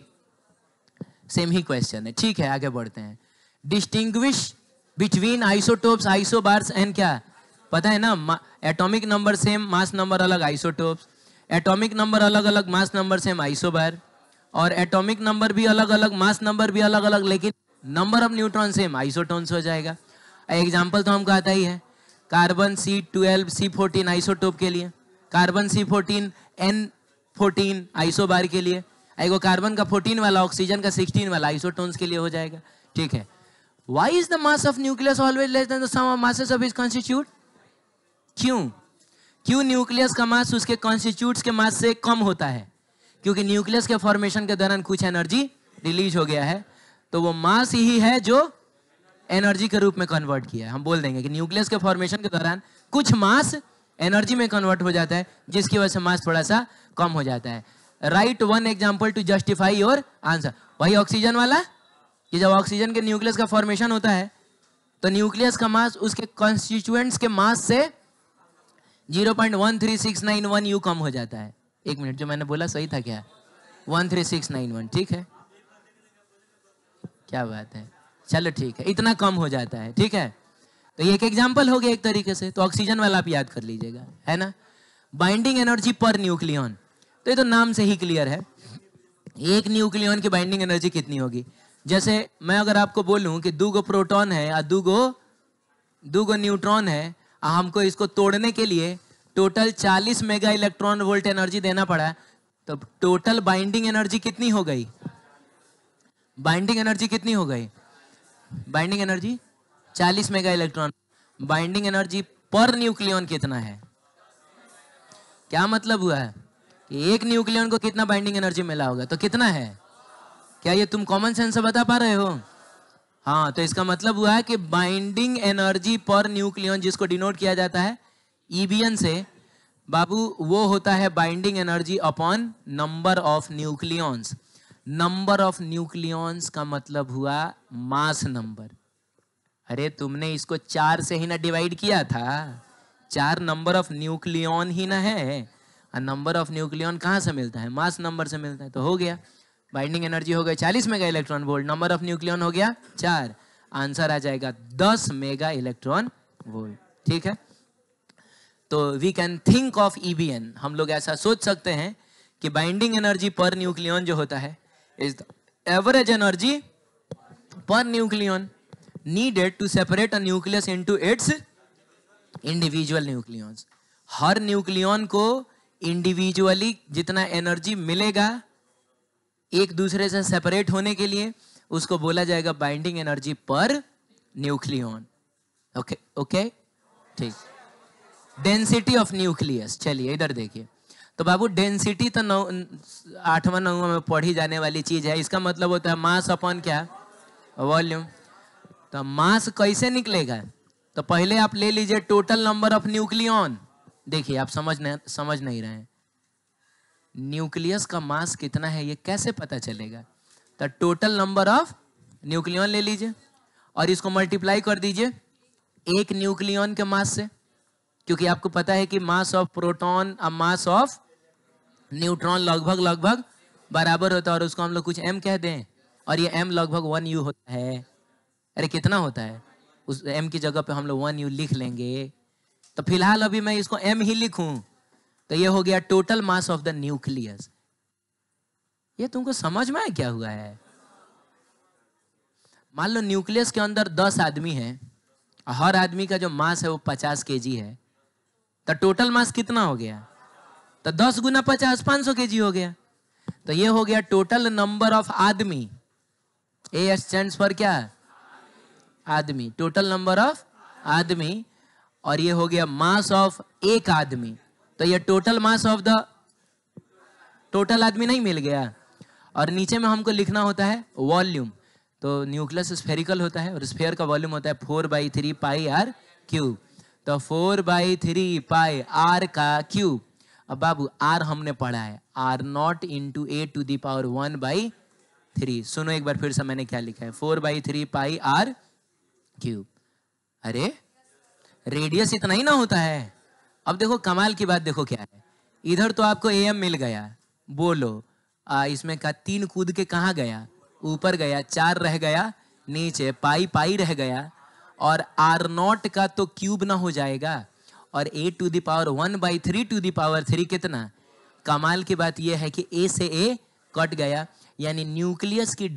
सेम ही क्वेश्चन है। ठीक है, आगे बढ़ते हैं। Distinguish between isotopes, isobars and क्या, पता है ना? Atomic number same, mass number अलग, आइसोटोप्स। एटॉमिक नंबर अलग अलग, मास नंबर सेम, आइसोबार। और एटॉमिक नंबर भी अलग अलग, मास नंबर भी अलग अलग, लेकिन number of neutron same, isotones हो जाएगा। एग्जाम्पल तो हमको आता ही है, कार्बन C12 C14 आइसोटोप के लिए, कार्बन C14 N14 आइसोबार के लिए, एगो कार्बन का 14 वाला, ऑक्सीजन का 16 वाला आइसोटोन्स के लिए हो जाएगा। ठीक है। Why is the mass of nucleus always less than the sum of masses of its constituent? क्यों न्यूक्लियस का मास उसके कॉन्स्टिट्यूट्स के मास से कम होता है? क्योंकि न्यूक्लियस के फॉर्मेशन के दौरान कुछ एनर्जी रिलीज हो गया है, तो वो मास ही है जो एनर्जी के रूप में कन्वर्ट किया है। हम बोल देंगे कि न्यूक्लियस के फॉर्मेशन के दौरान कुछ मास एनर्जी में कन्वर्ट हो जाता है, जिसकी वजह से मास थोड़ा सा कम हो जाता है। Write one example to justify your answer. वही ऑक्सीजन वाला, कि जब ऑक्सीजन के न्यूक्लियस का फॉर्मेशन होता है, तो न्यूक्लियस का मास उसके कॉन्स्टिट्यूएंट्स के मास से 0.13691 यू कम हो जाता है। एक मिनट, जो मैंने बोला सही था क्या? 13691, ठीक है, क्या बात है, चलो ठीक है, इतना कम हो जाता है। ठीक है, तो ये एक एग्जांपल हो गया एक तरीके से। तो ऑक्सीजन वाला आप याद कर लीजिएगा, है ना? बाइंडिंग एनर्जी पर न्यूक्लियन, तो ये तो नाम से ही क्लियर है, एक न्यूक्लियन की बाइंडिंग एनर्जी कितनी होगी। जैसे मैं अगर आपको बोलूं कि 2 प्रोटॉन है और 2 न्यूट्रॉन है, हमको इसको तोड़ने के लिए total 40 mega electron volt energy देना पड़ा, तो टोटल बाइंडिंग एनर्जी कितनी हो गई? बाइंडिंग एनर्जी कितनी हो गई? Binding energy 40 mega electron. Binding energy per nucleon कितना है? क्या मतलब हुआ है कि एक न्यूक्लियन को कितना बाइंडिंग एनर्जी मिला होगा? तो कितना है? क्या ये तुम कॉमन सेंस से बता पा रहे हो? हाँ, तो इसका मतलब हुआ है कि बाइंडिंग एनर्जी पर न्यूक्लियन, जिसको डिनोट किया जाता है EBN से, बाबू वो होता है binding energy upon number of nucleons. Number of nucleons का मतलब हुआ मास नंबर। अरे तुमने इसको 4 से ही ना डिवाइड किया था, 4 नंबर ऑफ न्यूक्लियन ही ना है, और नंबर ऑफ न्यूक्लियन कहाँ से मिलता है? मास नंबर से मिलता है। तो हो गया, बाइंडिंग एनर्जी हो गई 40 mega electron volt, number of nucleon हो गया 4, आंसर आ जाएगा 10 मेगा इलेक्ट्रॉन वोल्ट। ठीक है, तो we can think of EBN, हम लोग ऐसा सोच सकते हैं कि बाइंडिंग एनर्जी पर न्यूक्लियन जो होता है is the average energy per nucleon needed to separate a nucleus into its individual nucleons. हर न्यूक्लियन को इंडिविजुअली जितना एनर्जी मिलेगा एक दूसरे से सेपरेट होने के लिए, उसको बोला जाएगा binding energy per nucleon. Okay okay, ठीक। डेंसिटी ऑफ न्यूक्लियस, चलिए इधर देखिए। तो बाबू डेंसिटी तो 8वां 9वां में पढ़ी जाने वाली चीज है। इसका मतलब होता है मास अपॉन क्या? वॉल्यूम। तो मास कैसे निकलेगा? तो पहले आप ले लीजिए टोटल नंबर ऑफ न्यूक्लियन। देखिए आप समझ नहीं रहे हैं, न्यूक्लियस का मास कितना है ये कैसे पता चलेगा? तो टोटल नंबर ऑफ न्यूक्लियन ले लीजिए और इसको मल्टीप्लाई कर दीजिए एक न्यूक्लियन के मास से, क्योंकि आपको पता है कि मास ऑफ प्रोटॉन और मास ऑफ न्यूट्रॉन लगभग बराबर होता है, और उसको हम लोग कुछ m कह दें, और ये m लगभग 1 U होता है। अरे कितना होता है? उस m की जगह पे हम लोग 1 U लिख लेंगे। तो फिलहाल अभी मैं इसको m ही लिखूं, तो ये हो गया total mass of the nucleus. ये तुमको समझ में क्या हुआ है? मान लो न्यूक्लियस के अंदर 10 आदमी हैं, हर आदमी का जो मास है वो 50 kg है, तो टोटल मास कितना हो गया? तो 10 गुना 50 500 kg हो गया। तो ये हो गया टोटल नंबर ऑफ आदमी। A स्टैंड्स फॉर क्या? आदमी, टोटल नंबर ऑफ आदमी। और ये हो गया मास ऑफ एक आदमी। तो ये total mass of the total आदमी नहीं मिल गया। और नीचे में हमको लिखना होता है वॉल्यूम। तो न्यूक्लियस स्फेरिकल होता है और स्फीयर का वॉल्यूम होता है 4/3 पाई आर क्यूब। तो 4/3 पाई आर का क्यूब। अब बाबू आर हमने पढ़ा है R0 इंटू a⁻1/3। सुनो एक बार फिर से मैंने क्या लिखा है 4/3 पाई आर क्यूब। अरे रेडियस इतना ही ना होता है। अब देखो कमाल की बात देखो क्या है, इधर तो आपको AM मिल गया, बोलो इसमें का 3 कूद के कहाँ गया, ऊपर गया, 4 रह गया नीचे, पाई रह गया, और R0 का तो क्यूब ना हो जाएगा, और a⁻1/3 कितना। कमाल की बात यह है कि A से A कट गया, यानी न्यूक्लियस की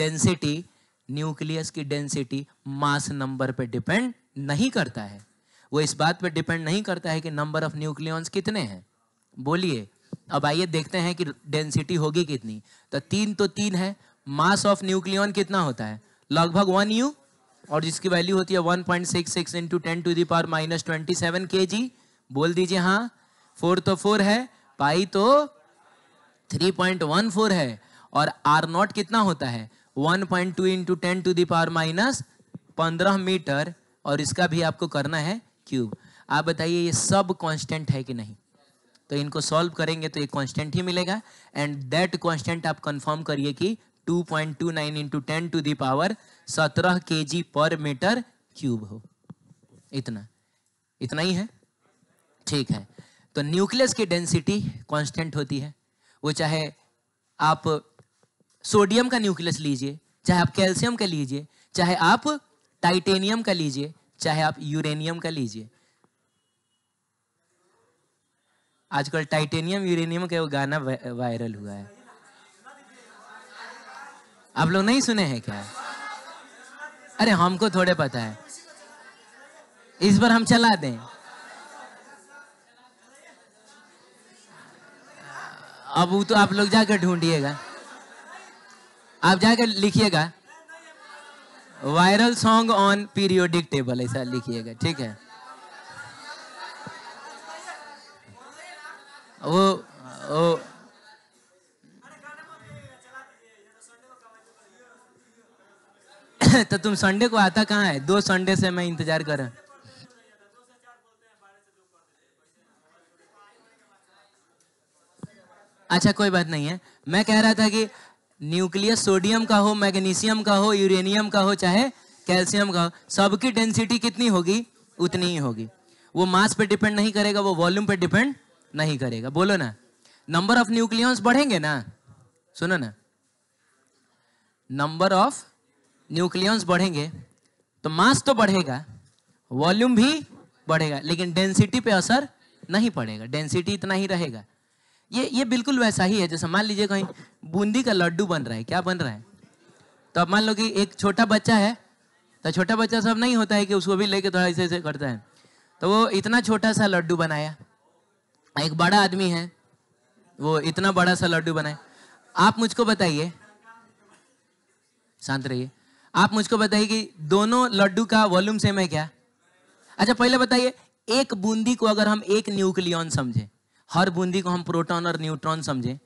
डेंसिटी मास नंबर पे डिपेंड नहीं करता है। वो इस बात पे डिपेंड नहीं करता है कि नंबर ऑफ न्यूक्लियॉन्स कितने हैं। बोलिए अब आइए देखते हैं कि डेंसिटी होगी कितनी। तो 3 है, मास ऑफ न्यूक्लियॉन कितना होता है, लगभग 1 U, और जिसकी वैल्यू होती है 1.66 इंटू 10⁻⁻27 kg। बोल दीजिए हाँ। 4 तो 4 है, पाई तो 3.14 है, और R0 कितना होता है 1.2 इंटू 10⁻⁻15 मीटर, और इसका भी आपको करना है क्यूब। आप बताइए ये सब कांस्टेंट है कि नहीं। तो इनको सॉल्व करेंगे तो ये कांस्टेंट ही मिलेगा, एंड दैट कांस्टेंट आप कंफर्म करिए कि 2.29 इंटू 10⁻17 kg पर मीटर क्यूब हो। इतना ही है, ठीक है। तो न्यूक्लियस की डेंसिटी कांस्टेंट होती है, वो चाहे आप सोडियम का न्यूक्लियस लीजिए, चाहे आप कैल्शियम का लीजिए, चाहे आप टाइटेनियम का लीजिए, चाहे आप यूरेनियम का लीजिए। आजकल टाइटेनियम यूरेनियम का वो गाना वायरल हुआ है, आप लोग नहीं सुने हैं क्या? अरे हमको थोड़े पता है, इस बार हम चला दें। अब वो तो आप लोग जाकर ढूंढिएगा, आप जाकर लिखिएगा viral song on periodic table, ऐसा लिखिएगा, ठीक है। वो तो तुम संडे को आता कहाँ है? 2 संडे से मैं इंतजार कर रहा हूं। अच्छा कोई बात नहीं है, मैं कह रहा था कि न्यूक्लियस सोडियम का हो, मैग्नीशियम का हो, यूरेनियम का हो, चाहे कैल्शियम का हो, सबकी डेंसिटी कितनी होगी, उतनी ही होगी। वो मास पे डिपेंड नहीं करेगा, वो वॉल्यूम पे डिपेंड नहीं करेगा। बोलो ना, नंबर ऑफ न्यूक्लियॉन्स बढ़ेंगे ना, सुनो ना, नंबर ऑफ न्यूक्लियॉन्स बढ़ेंगे तो मास तो बढ़ेगा, वॉल्यूम भी बढ़ेगा, लेकिन डेंसिटी पे असर नहीं पड़ेगा, डेंसिटी इतना ही रहेगा। ये बिल्कुल वैसा ही है जैसे मान लीजिए कहीं बूंदी का लड्डू बन रहा है, क्या बन रहा है, तो अब मान लो कि एक छोटा बच्चा है, तो छोटा बच्चा सब नहीं होता है कि उसको भी लेके थोड़ा ऐसे ऐसे करता है, तो वो इतना छोटा सा लड्डू बनाया। एक बड़ा आदमी है, वो इतना बड़ा सा लड्डू बनाए। आप मुझको बताइए, शांत रहिए, आप मुझको बताइए कि दोनों लड्डू का वॉल्यूम सेम है क्या? अच्छा पहले बताइए, एक बूंदी को अगर हम एक न्यूक्लियॉन समझे, हर बूंदी को हम प्रोटॉन और न्यूट्रॉन समझे,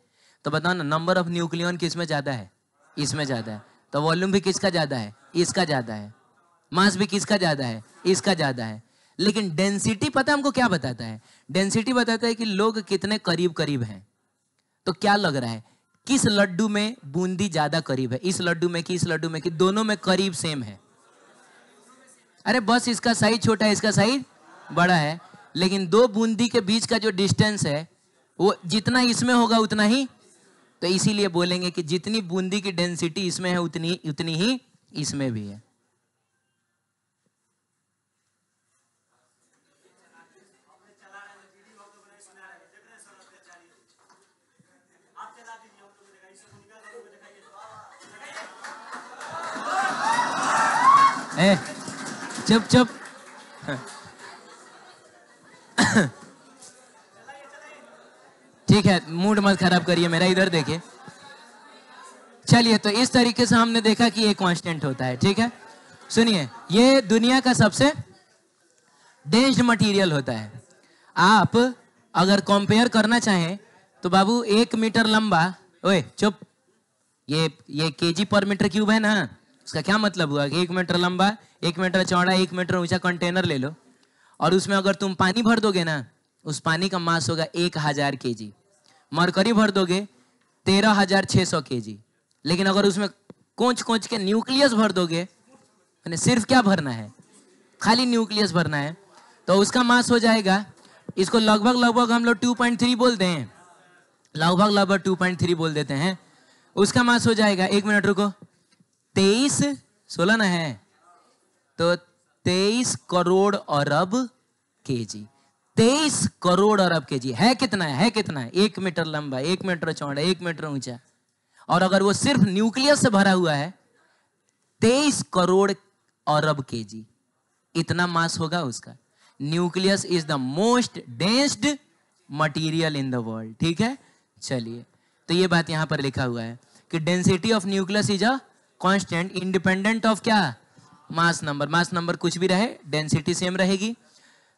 तो बताओ ना नंबर ऑफ न्यूक्लियॉन किसमें ज्यादा है? इसमें ज्यादा है। तो वॉल्यूम भी किसका ज्यादा है? इसका ज्यादा है। मास भी किसका ज्यादा है? इसका ज्यादा है। लेकिन डेंसिटी पता हमको क्या बताता है? डेंसिटी बताता है कि लोग कितने करीब करीब हैं। तो क्या लग रहा है किस लड्डू में बूंदी ज्यादा करीब है, इस लड्डू में कि इस लड्डू में, कि दोनों में करीब सेम है? अरे बस इसका साइज छोटा है, इसका साइज बड़ा है, लेकिन 2 बूंदी के बीच का जो डिस्टेंस है वो जितना इसमें होगा उतना ही, तो इसीलिए बोलेंगे कि जितनी बूंदी की डेंसिटी इसमें है उतनी ही इसमें भी है। ए, चुप चुप ठीक है, मूड मत खराब करिए मेरा, इधर देखिए। चलिए, तो इस तरीके से हमने देखा कि ये कांस्टेंट होता है, ठीक है। सुनिए, ये दुनिया का सबसे डेंस्ड मटेरियल होता है। आप अगर कंपेयर करना चाहें तो बाबू 1 मीटर लंबा, ओए चुप, ये केजी पर मीटर क्यूब है ना, उसका क्या मतलब हुआ कि 1 मीटर लंबा, 1 मीटर चौड़ा, 1 मीटर ऊंचा कंटेनर ले लो और उसमें अगर तुम पानी भर दोगे ना, उस पानी का मास होगा 1000 केजी। मरकरी भर दोगे 13600 केजी। लेकिन अगर उसमें कोच कोच के न्यूक्लियस भर दोगे, यानी सिर्फ क्या भरना है, खाली न्यूक्लियस भरना है, तो उसका मास हो जाएगा, इसको लगभग लगभग हम लोग 2.3 बोलते हैं, लगभग लगभग 2.3 बोल देते हैं। उसका मास हो जाएगा, 1 मिनट रुको, 16 ना है तो 23 करोड़ अरब केजी। 23 करोड़ अरब केजी है कितना है कितना है? 1 मीटर लंबा, 1 मीटर चौड़ा, 1 मीटर ऊंचा, और अगर वो सिर्फ न्यूक्लियस से भरा हुआ है 23 करोड़ अरब केजी, इतना मास होगा उसका। Nucleus is the most densed material in the world. ठीक है, चलिए, तो ये बात यहां पर लिखा हुआ है कि density of nucleus is a constant independent of क्या, मास नंबर। मास नंबर कुछ भी रहे, डेंसिटी सेम रहेगी।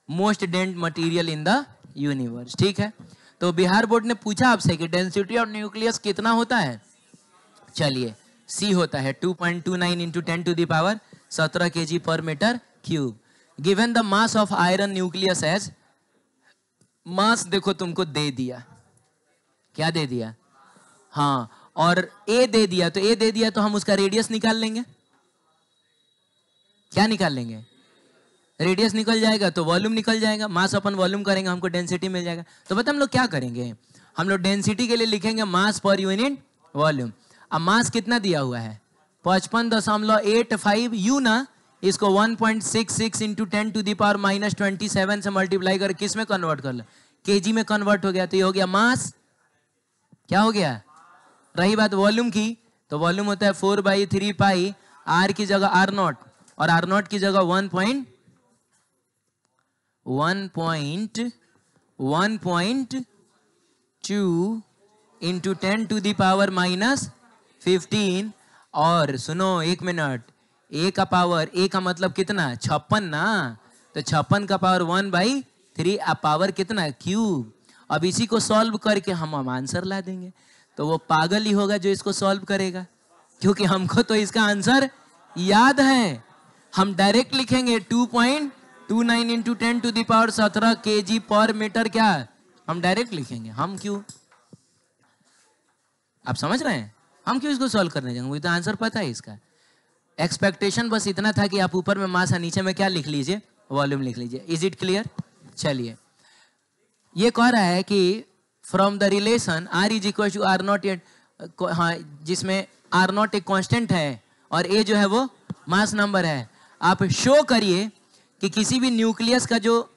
Most dense material in the universe. ठीक है, तो बिहार बोर्ड ने पूछा आपसे कि डेंसिटी ऑफ न्यूक्लियस कितना होता है। चलिए, सी होता है 2.29 into 10 to the power 17 kg per metre cube. Given the mass of iron nucleus as, mass देखो तुमको दे दिया, क्या दे दिया, हाँ, और ए दे दिया, तो ए दे दिया तो हम उसका रेडियस निकाल लेंगे। क्या निकाल लेंगे? रेडियस निकल जाएगा तो वॉल्यूम निकल जाएगा, मास अपन वॉल्यूम करेंगे, हमको डेंसिटी मिल जाएगा। तो बता हम लोग क्या करेंगे, हम लोग डेंसिटी के लिए लिखेंगे मास पर यूनिट वॉल्यूम। अब मास कितना दिया हुआ है, 55.85 यू ना, इसको 1.66 इंटू 10 टू दी पावर -27 से मल्टीप्लाई कर किस में कन्वर्ट कर लो, केजी में कन्वर्ट हो गया, तो ये हो गया मास। क्या हो गया? रही बात वॉल्यूम की, तो वॉल्यूम होता है 4/3 पाई, आर की जगह R0 और R0 की जगह 1.1.2 इंटू 10 टू दी पावर -15। और सुनो एक मिनट, ए का पावर, ए का मतलब कितना, 56 ना, तो 56 का पावर 1/3, अब पावर कितना, क्यूब। अब इसी को सॉल्व करके हम आंसर ला देंगे। तो वो पागल ही होगा जो इसको सॉल्व करेगा, क्योंकि हमको तो इसका आंसर याद है। हम डायरेक्ट लिखेंगे 2.29 into 10 to the power 17 kg per metre, क्या हम डायरेक्ट लिखेंगे। हम क्यों, आप समझ रहे हैं, हम क्यों इसको सॉल्व करने जाएंगे, मुझे तो आंसर पता है इसका। एक्सपेक्टेशन बस इतना था कि आप ऊपर में मास है, नीचे में क्या लिख लीजिए, वॉल्यूम लिख लीजिए। Is it clear? चलिए, ये कह रहा है कि from the relation R is equal to R0, हाँ, जिसमें R0 एक कांस्टेंट है और A जो है वो मास नंबर है। आप शो करिए कि किसी भी न्यूक्लियस का जो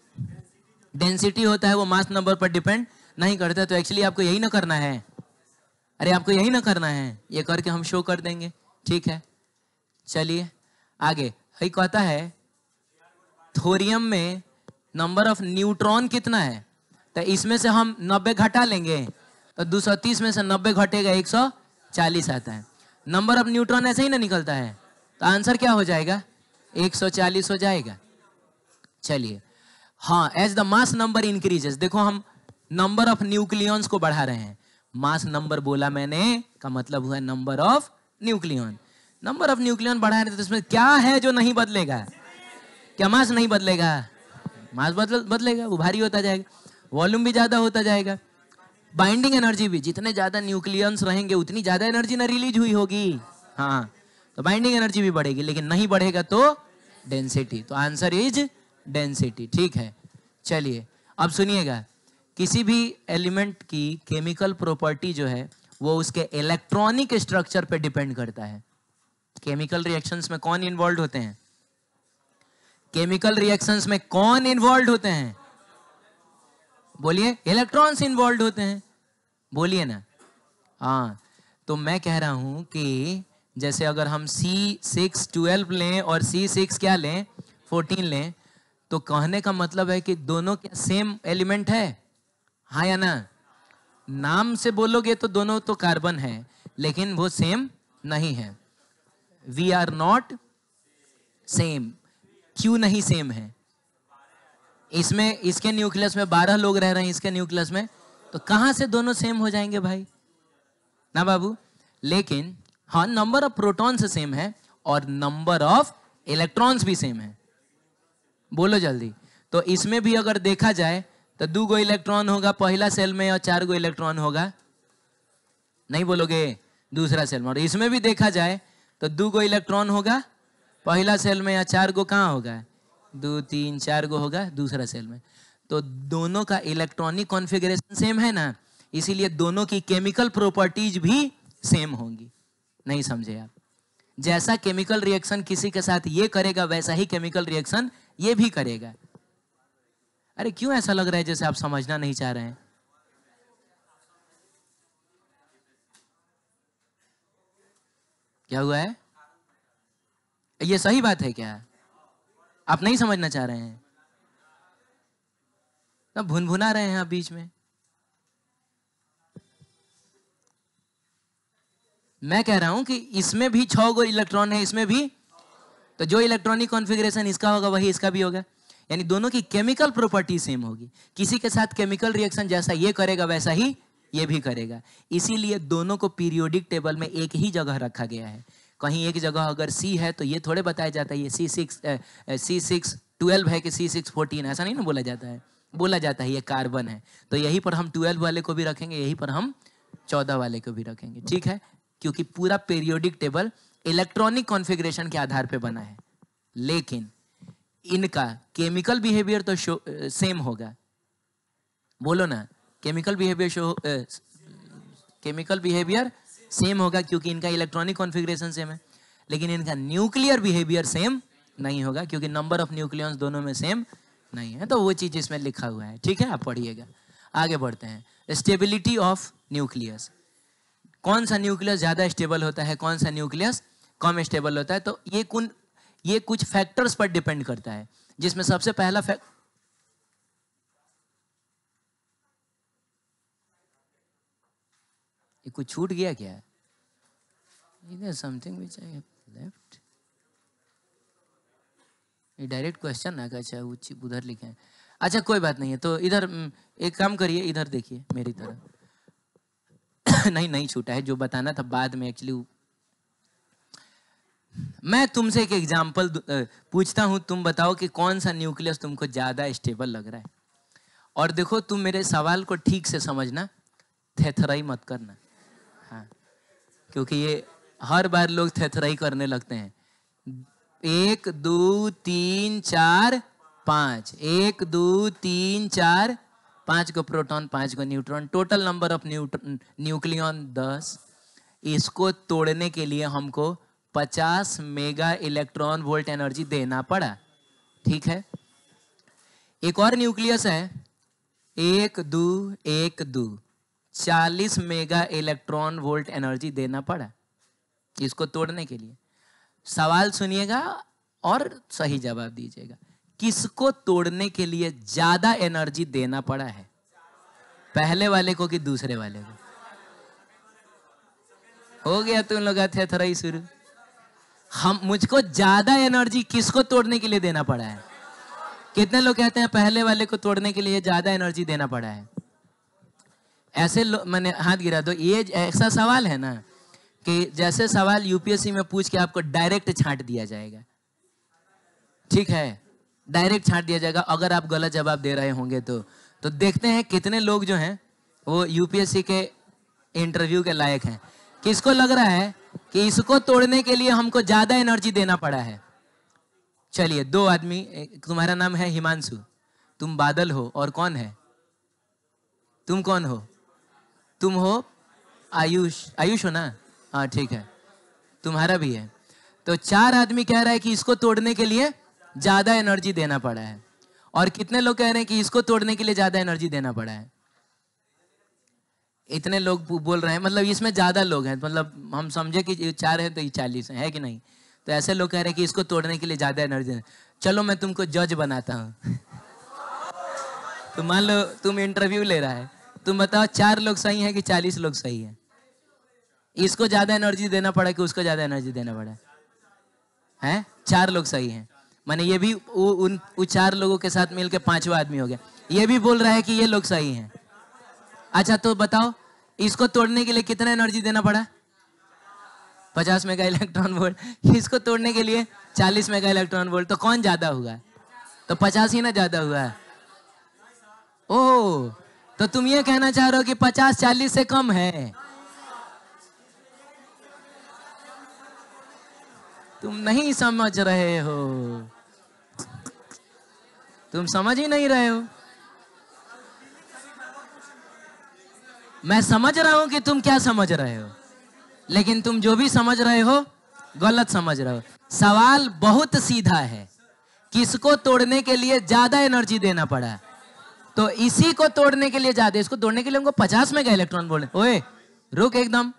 डेंसिटी होता है वो मास नंबर पर डिपेंड नहीं करता। तो एक्चुअली आपको यही ना करना है, अरे आपको यही ना करना है, ये करके हम शो कर देंगे। ठीक है, चलिए आगे। ये कहता है थोरियम में नंबर ऑफ न्यूट्रॉन कितना है, तो इसमें से हम 90 घटा लेंगे, तो 230 में से 90 घटेगा 140 आता है। नंबर ऑफ न्यूट्रॉन ऐसे ही ना निकलता है, तो आंसर क्या हो जाएगा, 140 हो जाएगा। चलिए, हाँ, as the mass number increases, देखो हम नंबर ऑफ न्यूक्लियॉन्स को बढ़ा रहे हैं। मास नंबर बोला मैंने का मतलब हुआ number of nucleon. Number of nucleon बढ़ा रहे हैं तो इसमें क्या है जो नहीं बदलेगा, क्या मास नहीं बदलेगा, मास बदलेगा, वो भारी होता जाएगा, वॉल्यूम भी ज्यादा होता जाएगा, बाइंडिंग एनर्जी भी, जितने ज्यादा न्यूक्लियंस रहेंगे उतनी ज्यादा एनर्जी ना रिलीज हुई होगी, हाँ, तो बाइंडिंग एनर्जी भी बढ़ेगी, लेकिन नहीं बढ़ेगा तो डेंसिटी। तो आंसर इज डेंसिटी। ठीक है, चलिए अब सुनिएगा, किसी भी एलिमेंट की केमिकल प्रॉपर्टी जो है वो उसके इलेक्ट्रॉनिक स्ट्रक्चर पे डिपेंड करता है। केमिकल रिएक्शंस में कौन इन्वॉल्व होते हैं, केमिकल रिएक्शंस में कौन इन्वॉल्व होते हैं, बोलिए, इलेक्ट्रॉन्स इन्वॉल्व होते हैं, बोलिए ना। हाँ, तो मैं कह रहा हूं कि जैसे अगर हम C6 12 लें और C6 क्या लें 14 लें, तो कहने का मतलब है कि दोनों क्या सेम एलिमेंट है, हाँ या ना। नाम से बोलोगे तो दोनों तो कार्बन है, लेकिन वो सेम नहीं है। We are not same. क्यों नहीं सेम है, इसमें इसके न्यूक्लियस में 12 लोग रह रहे हैं इसके न्यूक्लियस में, तो कहां से दोनों सेम हो जाएंगे भाई ना बाबू। लेकिन हाँ, नंबर ऑफ प्रोटॉन्स सेम है और नंबर ऑफ इलेक्ट्रॉन्स भी सेम है। बोलो जल्दी। तो इसमें भी अगर देखा जाए तो 2 गो इलेक्ट्रॉन होगा पहला सेल में और 4 गो इलेक्ट्रॉन होगा, नहीं बोलोगे, दूसरा सेल में। और इसमें भी देखा जाए तो 2 गो इलेक्ट्रॉन होगा पहला सेल में या 4 गो कहाँ होगा, 2 3 4 गो होगा दूसरा सेल में। तो दोनों का इलेक्ट्रॉनिक कॉन्फ़िगरेशन सेम है ना, इसीलिए दोनों की केमिकल प्रॉपर्टीज भी सेम होंगी। नहीं समझे आप? जैसा केमिकल रिएक्शन किसी के साथ ये करेगा वैसा ही केमिकल रिएक्शन ये भी करेगा। अरे क्यों ऐसा लग रहा है जैसे आप समझना नहीं चाह रहे हैं? क्या हुआ है? ये सही बात है क्या? आप नहीं समझना चाह रहे हैं ना, भुनभुना रहे हैं आप बीच में। मैं कह रहा हूं कि इसमें भी 6 गो इलेक्ट्रॉन है, इसमें भी, तो जो इलेक्ट्रॉनिक कॉन्फ़िगरेशन इसका होगा वही इसका भी होगा, यानी दोनों की केमिकल प्रॉपर्टी सेम होगी। किसी के साथ केमिकल रिएक्शन जैसा ये करेगा वैसा ही ये भी करेगा। इसीलिए दोनों को पीरियोडिक टेबल में एक ही जगह रखा गया है। कहीं एक जगह अगर C है तो ये थोड़े बताया जाता है ये C612 है कि C614, ऐसा नहीं ना बोला जाता है। बोला जाता है ये कार्बन है, तो यहीं पर हम 12 वाले को भी रखेंगे, यहीं पर हम 14 वाले को भी रखेंगे, ठीक है, क्योंकि पूरा पीरियोडिक टेबल इलेक्ट्रॉनिक कॉन्फ़िगरेशन के आधार पे बना है। लेकिन इनका केमिकल बिहेवियर तो सेम होगा। बोलो ना, केमिकल बिहेवियर सेम होगा क्योंकि इनका इलेक्ट्रॉनिक कॉन्फ़िगरेशन सेम है। लेकिन इनका न्यूक्लियर बिहेवियर सेम नहीं होगा क्योंकि नंबर ऑफ न्यूक्लियॉन्स दोनों में सेम नहीं है। तो वो चीज इसमें लिखा हुआ है, ठीक है, आप पढ़िएगा। आगे बढ़ते हैं। स्टेबिलिटी ऑफ न्यूक्लियस, कौन सा न्यूक्लियस ज्यादा स्टेबल होता है, कौन सा न्यूक्लियस कम स्टेबल होता है। तो ये कुछ फैक्टर्स पर डिपेंड करता है, जिसमें सबसे पहला ये कुछ छूट गया क्या? Something which I have left. ये डायरेक्ट क्वेश्चन ना का चाहे उधर लिखे हैं। अच्छा कोई बात नहीं है, तो इधर एक काम करिए, इधर देखिए मेरी तरफ। नहीं छूटा है, जो बताना था बाद में एक्चुअली। मैं तुमसे एक एग्जांपल पूछता हूं, तुम बताओ कि कौन सा न्यूक्लियस तुमको ज्यादा स्टेबल लग रहा है। और देखो तुम मेरे सवाल को ठीक से समझना, थेथराई मत करना। हाँ, क्योंकि ये हर बार लोग थेथराई करने लगते हैं। 1 2 3 4 5, 1 2 3 4 5 को प्रोटॉन 5 को neutron, total number of nucleon 10। इसको तोड़ने के लिए हमको 50 मेगा इलेक्ट्रॉन वोल्ट एनर्जी देना पड़ा, ठीक है। एक और न्यूक्लियस है 1 2 1 2, 40 मेगा इलेक्ट्रॉन वोल्ट एनर्जी देना पड़ा इसको तोड़ने के लिए। सवाल सुनिएगा और सही जवाब दीजिएगा। किसको तोड़ने के लिए ज्यादा एनर्जी देना पड़ा है, पहले वाले को कि दूसरे वाले को? हो गया तुम लोग थे थोड़ा ही शुरू। मुझको ज्यादा एनर्जी किसको तोड़ने के लिए देना पड़ा है? कितने लोग कहते हैं पहले वाले को तोड़ने के लिए ज्यादा एनर्जी देना पड़ा है? ऐसे मैंने हाथ गिरा दो। ये ऐसा सवाल है ना कि जैसे सवाल यूपीएससी में पूछ के आपको डायरेक्ट छांट दिया जाएगा, ठीक है, डायरेक्ट छांट दिया जाएगा अगर आप गलत जवाब दे रहे होंगे तो देखते हैं कितने लोग जो हैं वो यूपीएससी के इंटरव्यू के लायक हैं। किसको लग रहा है कि इसको तोड़ने के लिए हमको ज्यादा एनर्जी देना पड़ा है? चलिए, 2 आदमी, तुम्हारा नाम है हिमांशु, तुम बादल हो, और कौन है? तुम कौन हो? तुम हो आयुष। आयुष हो ना? हाँ ठीक है, तुम्हारा भी है। तो 4 आदमी कह रहा है कि इसको तोड़ने के लिए ज्यादा एनर्जी देना पड़ा है, और कितने लोग कह रहे हैं कि इसको तोड़ने के लिए ज्यादा एनर्जी देना पड़ा है? इतने लोग बोल रहे हैं, मतलब इसमें ज्यादा लोग हैं, मतलब हम समझे कि 4 है तो ये 40 है कि नहीं? तो ऐसे लोग कह रहे हैं कि इसको तोड़ने के लिए ज्यादा एनर्जी। चलो मैं तुमको जज बनाता हूं। तो मान लो तुम इंटरव्यू ले रहा है, तुम बताओ 4 लोग सही है कि 40 लोग सही है? इसको ज्यादा एनर्जी देना पड़ा कि उसको ज्यादा एनर्जी देना पड़ा है? 4 लोग सही हैं, माने ये भी उन 4 लोगों के साथ मिलके 5वां आदमी हो गया। ये भी बोल रहा है कि ये लोग सही हैं। अच्छा तो बताओ इसको तोड़ने के लिए कितना एनर्जी देना पड़ा? 50 मेगा इलेक्ट्रॉन वोल्ट। इसको तोड़ने के लिए 40 मेगा इलेक्ट्रॉन वोल्ट। तो कौन ज्यादा हुआ? तो 50 ही ना ज्यादा हुआ। ओह, तो तुम ये कहना चाह रहे हो कि 50 40 से कम है? तुम नहीं समझ रहे हो, तुम समझ ही नहीं रहे हो। मैं समझ रहा हूं कि तुम क्या समझ रहे हो, लेकिन तुम जो भी समझ रहे हो गलत समझ रहे हो। सवाल बहुत सीधा है, किसको तोड़ने के लिए ज्यादा एनर्जी देना पड़ा? तो इसी को तोड़ने के लिए ज्यादा, इसको तोड़ने के लिए हमको 50 मेगा इलेक्ट्रॉन बोले। ओए रुक एकदम,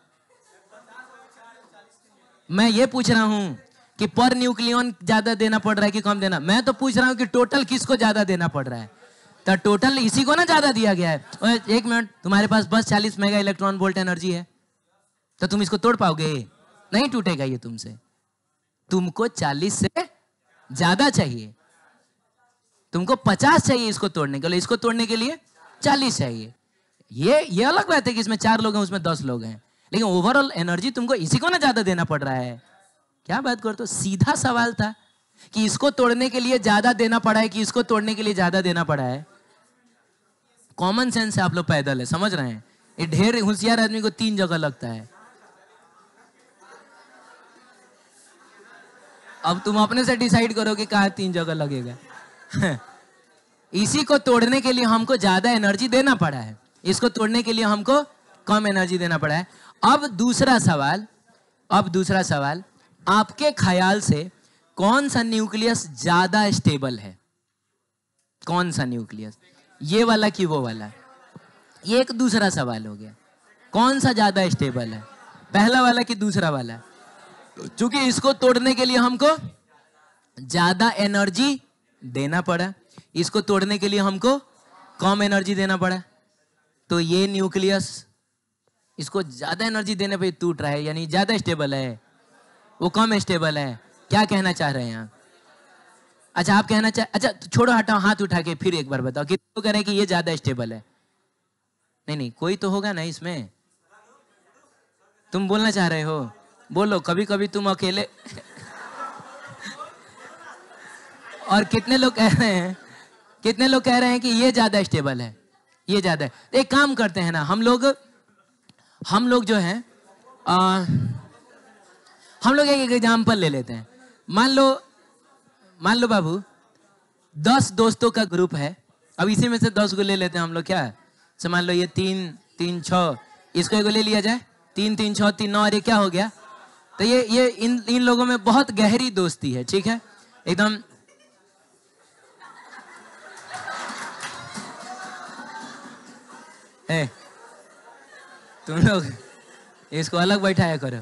मैं ये पूछ रहा हूं कि पर न्यूक्लियन ज्यादा देना पड़ रहा है कि कम देना? मैं तो पूछ रहा हूं कि टोटल किसको ज्यादा देना पड़ रहा है। तो टोटल इसी को ना ज्यादा दिया गया है। ओए एक मिनट, तुम्हारे पास बस 40 मेगा इलेक्ट्रॉन वोल्ट एनर्जी है, तो तुम इसको तोड़ पाओगे? नहीं टूटेगा ये तुमसे। तुमको 40 से ज्यादा चाहिए, तुमको 50 चाहिए इसको तोड़ने के लिए। इसको तोड़ने के लिए 40 चाहिए। ये अलग बात है कि इसमें 4 लोग हैं उसमें 10 लोग हैं, लेकिन ओवरऑल एनर्जी तुमको इसी को ना ज्यादा देना पड़ रहा है। क्या बात करते हो? सीधा सवाल था कि इसको तोड़ने के लिए ज्यादा देना पड़ा है कि इसको तोड़ने के लिए ज्यादा देना पड़ा है। कॉमन सेंस से आप लोग पैदल है, समझ रहे हैं? ये ढेर होशियार आदमी को 3 जगह लगता है। अब तुम अपने से डिसाइड करो कि कहाँ 3 जगह लगेगा। इसी को तोड़ने के लिए हमको ज्यादा एनर्जी देना पड़ा है, इसको तोड़ने के लिए हमको कम एनर्जी देना पड़ा है। अब दूसरा सवाल, आपके ख्याल से कौन सा न्यूक्लियस ज्यादा स्टेबल है? कौन सा न्यूक्लियस, ये वाला कि वो वाला? ये एक दूसरा सवाल हो गया। कौन सा ज्यादा स्टेबल है, पहला वाला कि दूसरा वाला? क्योंकि इसको तोड़ने के लिए हमको ज्यादा एनर्जी देना पड़ा, इसको तोड़ने के लिए हमको कम एनर्जी देना पड़ा। तो ये न्यूक्लियस इसको ज्यादा एनर्जी देने पे टूट रहा है, यानी ज्यादा स्टेबल है, वो कम स्टेबल है। क्या कहना चाह रहे हैं आप? अच्छा आप कहना चाह, अच्छा छोड़ो हटाओ, हाथ उठा के फिर एक बार बताओ कि तो कह रहे हैं कि ये ज्यादा स्टेबल है। नहीं कोई तो होगा ना इसमें। तुम बोलना चाह रहे हो, बोलो। कभी कभी तुम अकेले और कितने लोग कह रहे हैं कि ये ज्यादा स्टेबल है, ये ज्यादा है। एक काम करते हैं ना, हम लोग जो है हम लोग एक एग्जाम्पल ले लेते हैं। मान लो बाबू 10 दोस्तों का ग्रुप है। अब इसी में से 10 को ले लेते हैं हम लोग। क्या से मान लो ये 3 6, इसको एक ले लिया जाए। 3 3 6 3 9, और ये क्या हो गया? तो ये इन लोगों में बहुत गहरी दोस्ती है, ठीक है एकदम। तुम लोग इसको अलग बैठाया करो,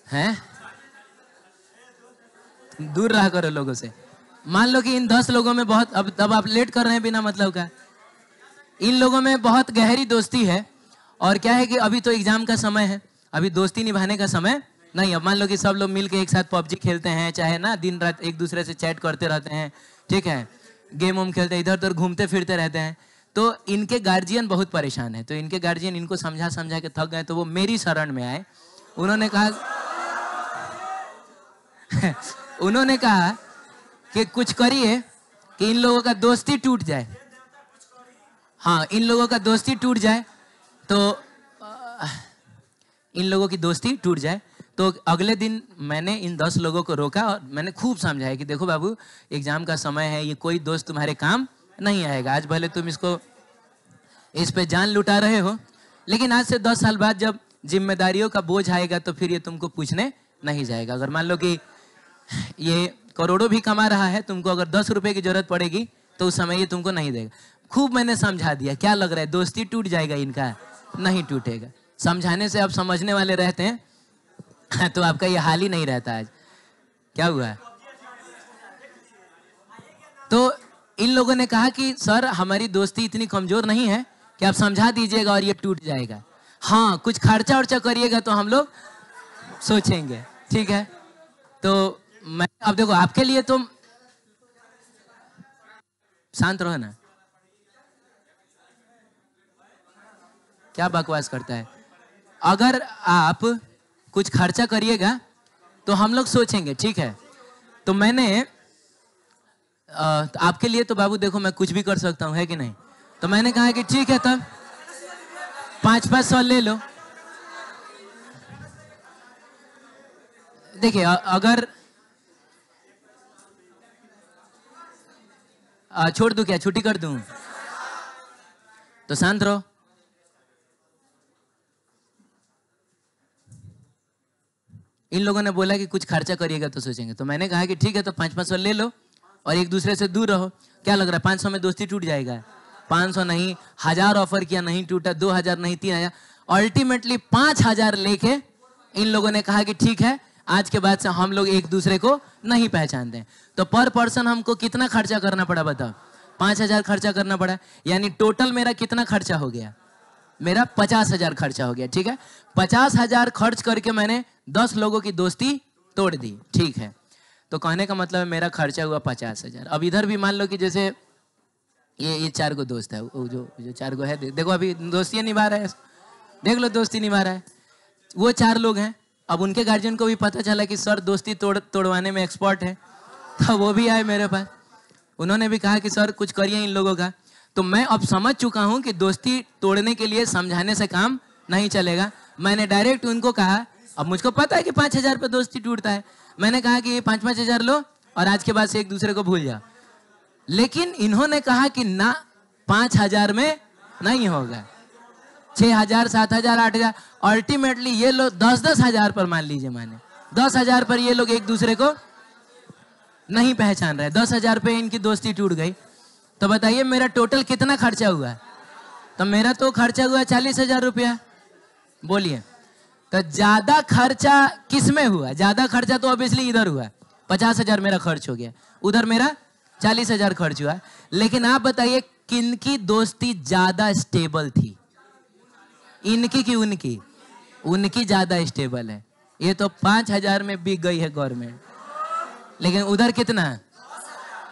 हैं? दूर रहा करो लोगों से। मान लो कि इन 10 लोगों में बहुत, अब आप लेट कर रहे हैं बिना मतलब का। इन लोगों में बहुत गहरी दोस्ती है, और क्या है कि अभी तो एग्जाम का समय है, अभी दोस्ती निभाने का समय नहीं। अब मान लो कि सब लोग मिलके एक साथ पबजी खेलते हैं, चाहे ना दिन रात एक दूसरे से चैट करते रहते हैं, ठीक है, गेम वोम खेलते हैं, इधर उधर घूमते फिरते रहते हैं। तो इनके गार्जियन बहुत परेशान है। तो इनके गार्जियन इनको समझा के थक गए, तो वो मेरी शरण में आए। उन्होंने कहा कि कुछ करिए कि इन लोगों का दोस्ती टूट जाए। हाँ, इन लोगों का दोस्ती टूट जाए, तो इन लोगों की दोस्ती टूट जाए। तो अगले दिन मैंने इन 10 लोगों को रोका और मैंने खूब समझाया कि देखो बाबू, एग्जाम का समय है, ये कोई दोस्त तुम्हारे काम नहीं आएगा। आज भले तुम इस पे जान लुटा रहे हो, लेकिन आज से 10 साल बाद जब जिम्मेदारियों का बोझ आएगा तो फिर ये तुमको पूछने नहीं जाएगा। अगर मान लो कि ये करोड़ों भी कमा रहा है, तुमको अगर 10 रुपए की जरूरत पड़ेगी तो उस समय ये तुमको नहीं देगा। खूब मैंने समझा दिया। क्या लग रहा है दोस्ती टूट जाएगा इनका? नहीं टूटेगा। समझाने से आप समझने वाले रहते हैं तो आपका ये हाल ही नहीं रहता। आज क्या हुआ? तो इन लोगों ने कहा कि सर हमारी दोस्ती इतनी कमजोर नहीं है कि आप समझा दीजिएगा और ये टूट जाएगा। हाँ, कुछ खर्चा उर्चा करिएगा तो हम लोग सोचेंगे, ठीक है। तो मैं अब देखो आपके लिए तो शांत रहो ना, क्या बकवास करता है। अगर आप कुछ खर्चा करिएगा तो हम लोग सोचेंगे, ठीक है। तो मैंने तो आपके लिए तो बाबू देखो मैं कुछ भी कर सकता हूं, है कि नहीं। तो मैंने कहा कि ठीक है तब 500 ले लो। देखिए अगर छोड़ दूं क्या, छुट्टी कर दूं? तो शांत रहो। इन लोगों ने बोला कि कुछ खर्चा करिएगा तो सोचेंगे, तो मैंने कहा कि ठीक है तो 500 ले लो और एक दूसरे से दूर रहो। क्या लग रहा है 500 में दोस्ती टूट जाएगा? 500 नहीं, 1000 ऑफर किया नहीं टूटा, 2000 नहीं 3000, अल्टीमेटली 5000 लेके इन लोगों ने कहा कि ठीक है आज के बाद से हम लोग एक दूसरे को नहीं पहचानते। तो पर पर्सन हमको कितना खर्चा करना पड़ा बताओ? 5000 खर्चा करना पड़ा, यानी टोटल मेरा कितना खर्चा हो गया? मेरा 50,000 खर्चा हो गया, ठीक है। 50,000 खर्च करके मैंने 10 लोगों की दोस्ती तोड़ दी, ठीक है। तो कहने का मतलब है मेरा खर्चा हुआ 50,000। अब इधर भी मान लो कि जैसे ये 4 गो दोस्त है, वो जो 4 गो है, देखो अभी दोस्ती निभा रहा है, देख लो दोस्ती निभा रहा है। वो 4 लोग हैं। अब उनके गार्जियन को भी पता चला कि सर दोस्ती तोड़वाने में एक्सपर्ट है, तो वो भी आए मेरे पास। उन्होंने भी कहा कि सर कुछ करिए इन लोगों का। तो मैं अब समझ चुका हूं कि दोस्ती तोड़ने के लिए समझाने से काम नहीं चलेगा। मैंने डायरेक्ट उनको कहा, अब मुझको पता है कि 5000 पे दोस्ती टूटता है, मैंने कहा कि 5-5 हजार लो और आज के बाद से एक दूसरे को भूल जाओ। लेकिन इन्होंने कहा कि ना 5000 में नहीं होगा, 6000, 7000, 8000, अल्टीमेटली ये लोग 10-10 हजार पर, मान लीजिए माने 10 हजार पर ये लोग एक दूसरे को नहीं पहचान रहे, 10 हजार पे इनकी दोस्ती टूट गई। तो बताइए मेरा टोटल कितना खर्चा हुआ? तो मेरा तो खर्चा हुआ 40,000 रुपया। बोलिए तो ज्यादा खर्चा किस में हुआ? ज्यादा खर्चा तो ऑब्वियसली इधर हुआ, 50,000 मेरा खर्च हो गया, उधर मेरा 40,000 खर्च हुआ। लेकिन आप बताइए किनकी दोस्ती ज्यादा स्टेबल थी, इनकी कि उनकी? उनकी ज्यादा स्टेबल है। ये तो 5,000 में बिक गई है गवर्नमेंट, लेकिन उधर कितना है?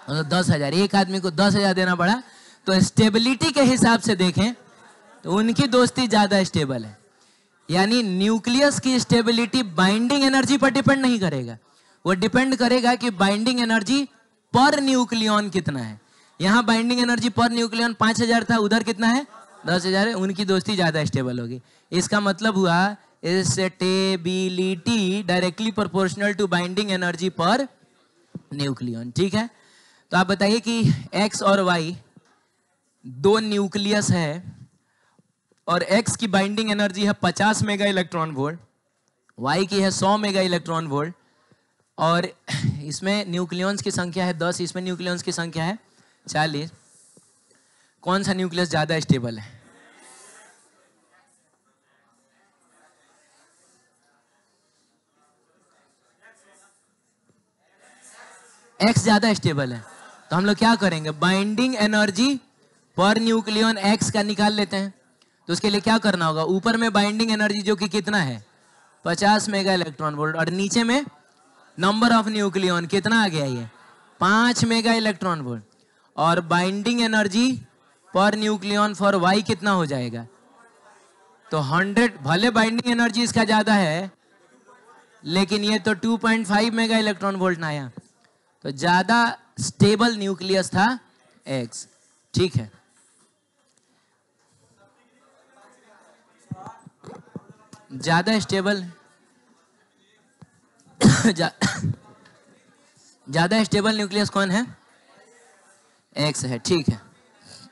10,000। एक आदमी को 10,000 देना पड़ा। तो स्टेबिलिटी के हिसाब से देखें तो उनकी दोस्ती ज्यादा स्टेबल है। यानी न्यूक्लियस की स्टेबिलिटी बाइंडिंग एनर्जी पर डिपेंड नहीं करेगा, वो डिपेंड करेगा कि बाइंडिंग एनर्जी पर न्यूक्लियन कितना है। यहाँ बाइंडिंग एनर्जी पर न्यूक्लियन 5000 था, उधर कितना है? 10,000 है। उनकी दोस्ती ज्यादा स्टेबल होगी। इसका मतलब हुआ stability directly proportional to binding energy per nucleon, ठीक है। तो आप बताइए कि एक्स और वाई दो न्यूक्लियस है और एक्स की बाइंडिंग एनर्जी है 50 मेगा इलेक्ट्रॉन वोल्ट, वाई की है 100 मेगा इलेक्ट्रॉन वोल्ट, और इसमें न्यूक्लियंस की संख्या है 10, इसमें न्यूक्लियंस की संख्या है 40। कौन सा न्यूक्लियस ज्यादा स्टेबल है? एक्स ज्यादा स्टेबल है। तो हम लोग क्या करेंगे? Binding energy per nucleon x का निकाल लेते हैं। तो उसके लिए क्या करना होगा? ऊपर में बाइंडिंग एनर्जी जो कि कितना है? 50 मेगा इलेक्ट्रॉन वोल्ट, और नीचे में नंबर ऑफ न्यूक्लियन कितना आ गया? ये 5 मेगा इलेक्ट्रॉन वोल्ट। और binding energy per nucleon for Y कितना हो जाएगा? तो 100। भले बाइंडिंग एनर्जी इसका ज्यादा है, लेकिन ये तो 2.5 मेगा इलेक्ट्रॉन वोल्ट ना आया। तो ज्यादा स्टेबल न्यूक्लियस था एक्स, ठीक है। ज्यादा स्टेबल ज्यादा स्टेबल न्यूक्लियस कौन है? एक्स है, ठीक है।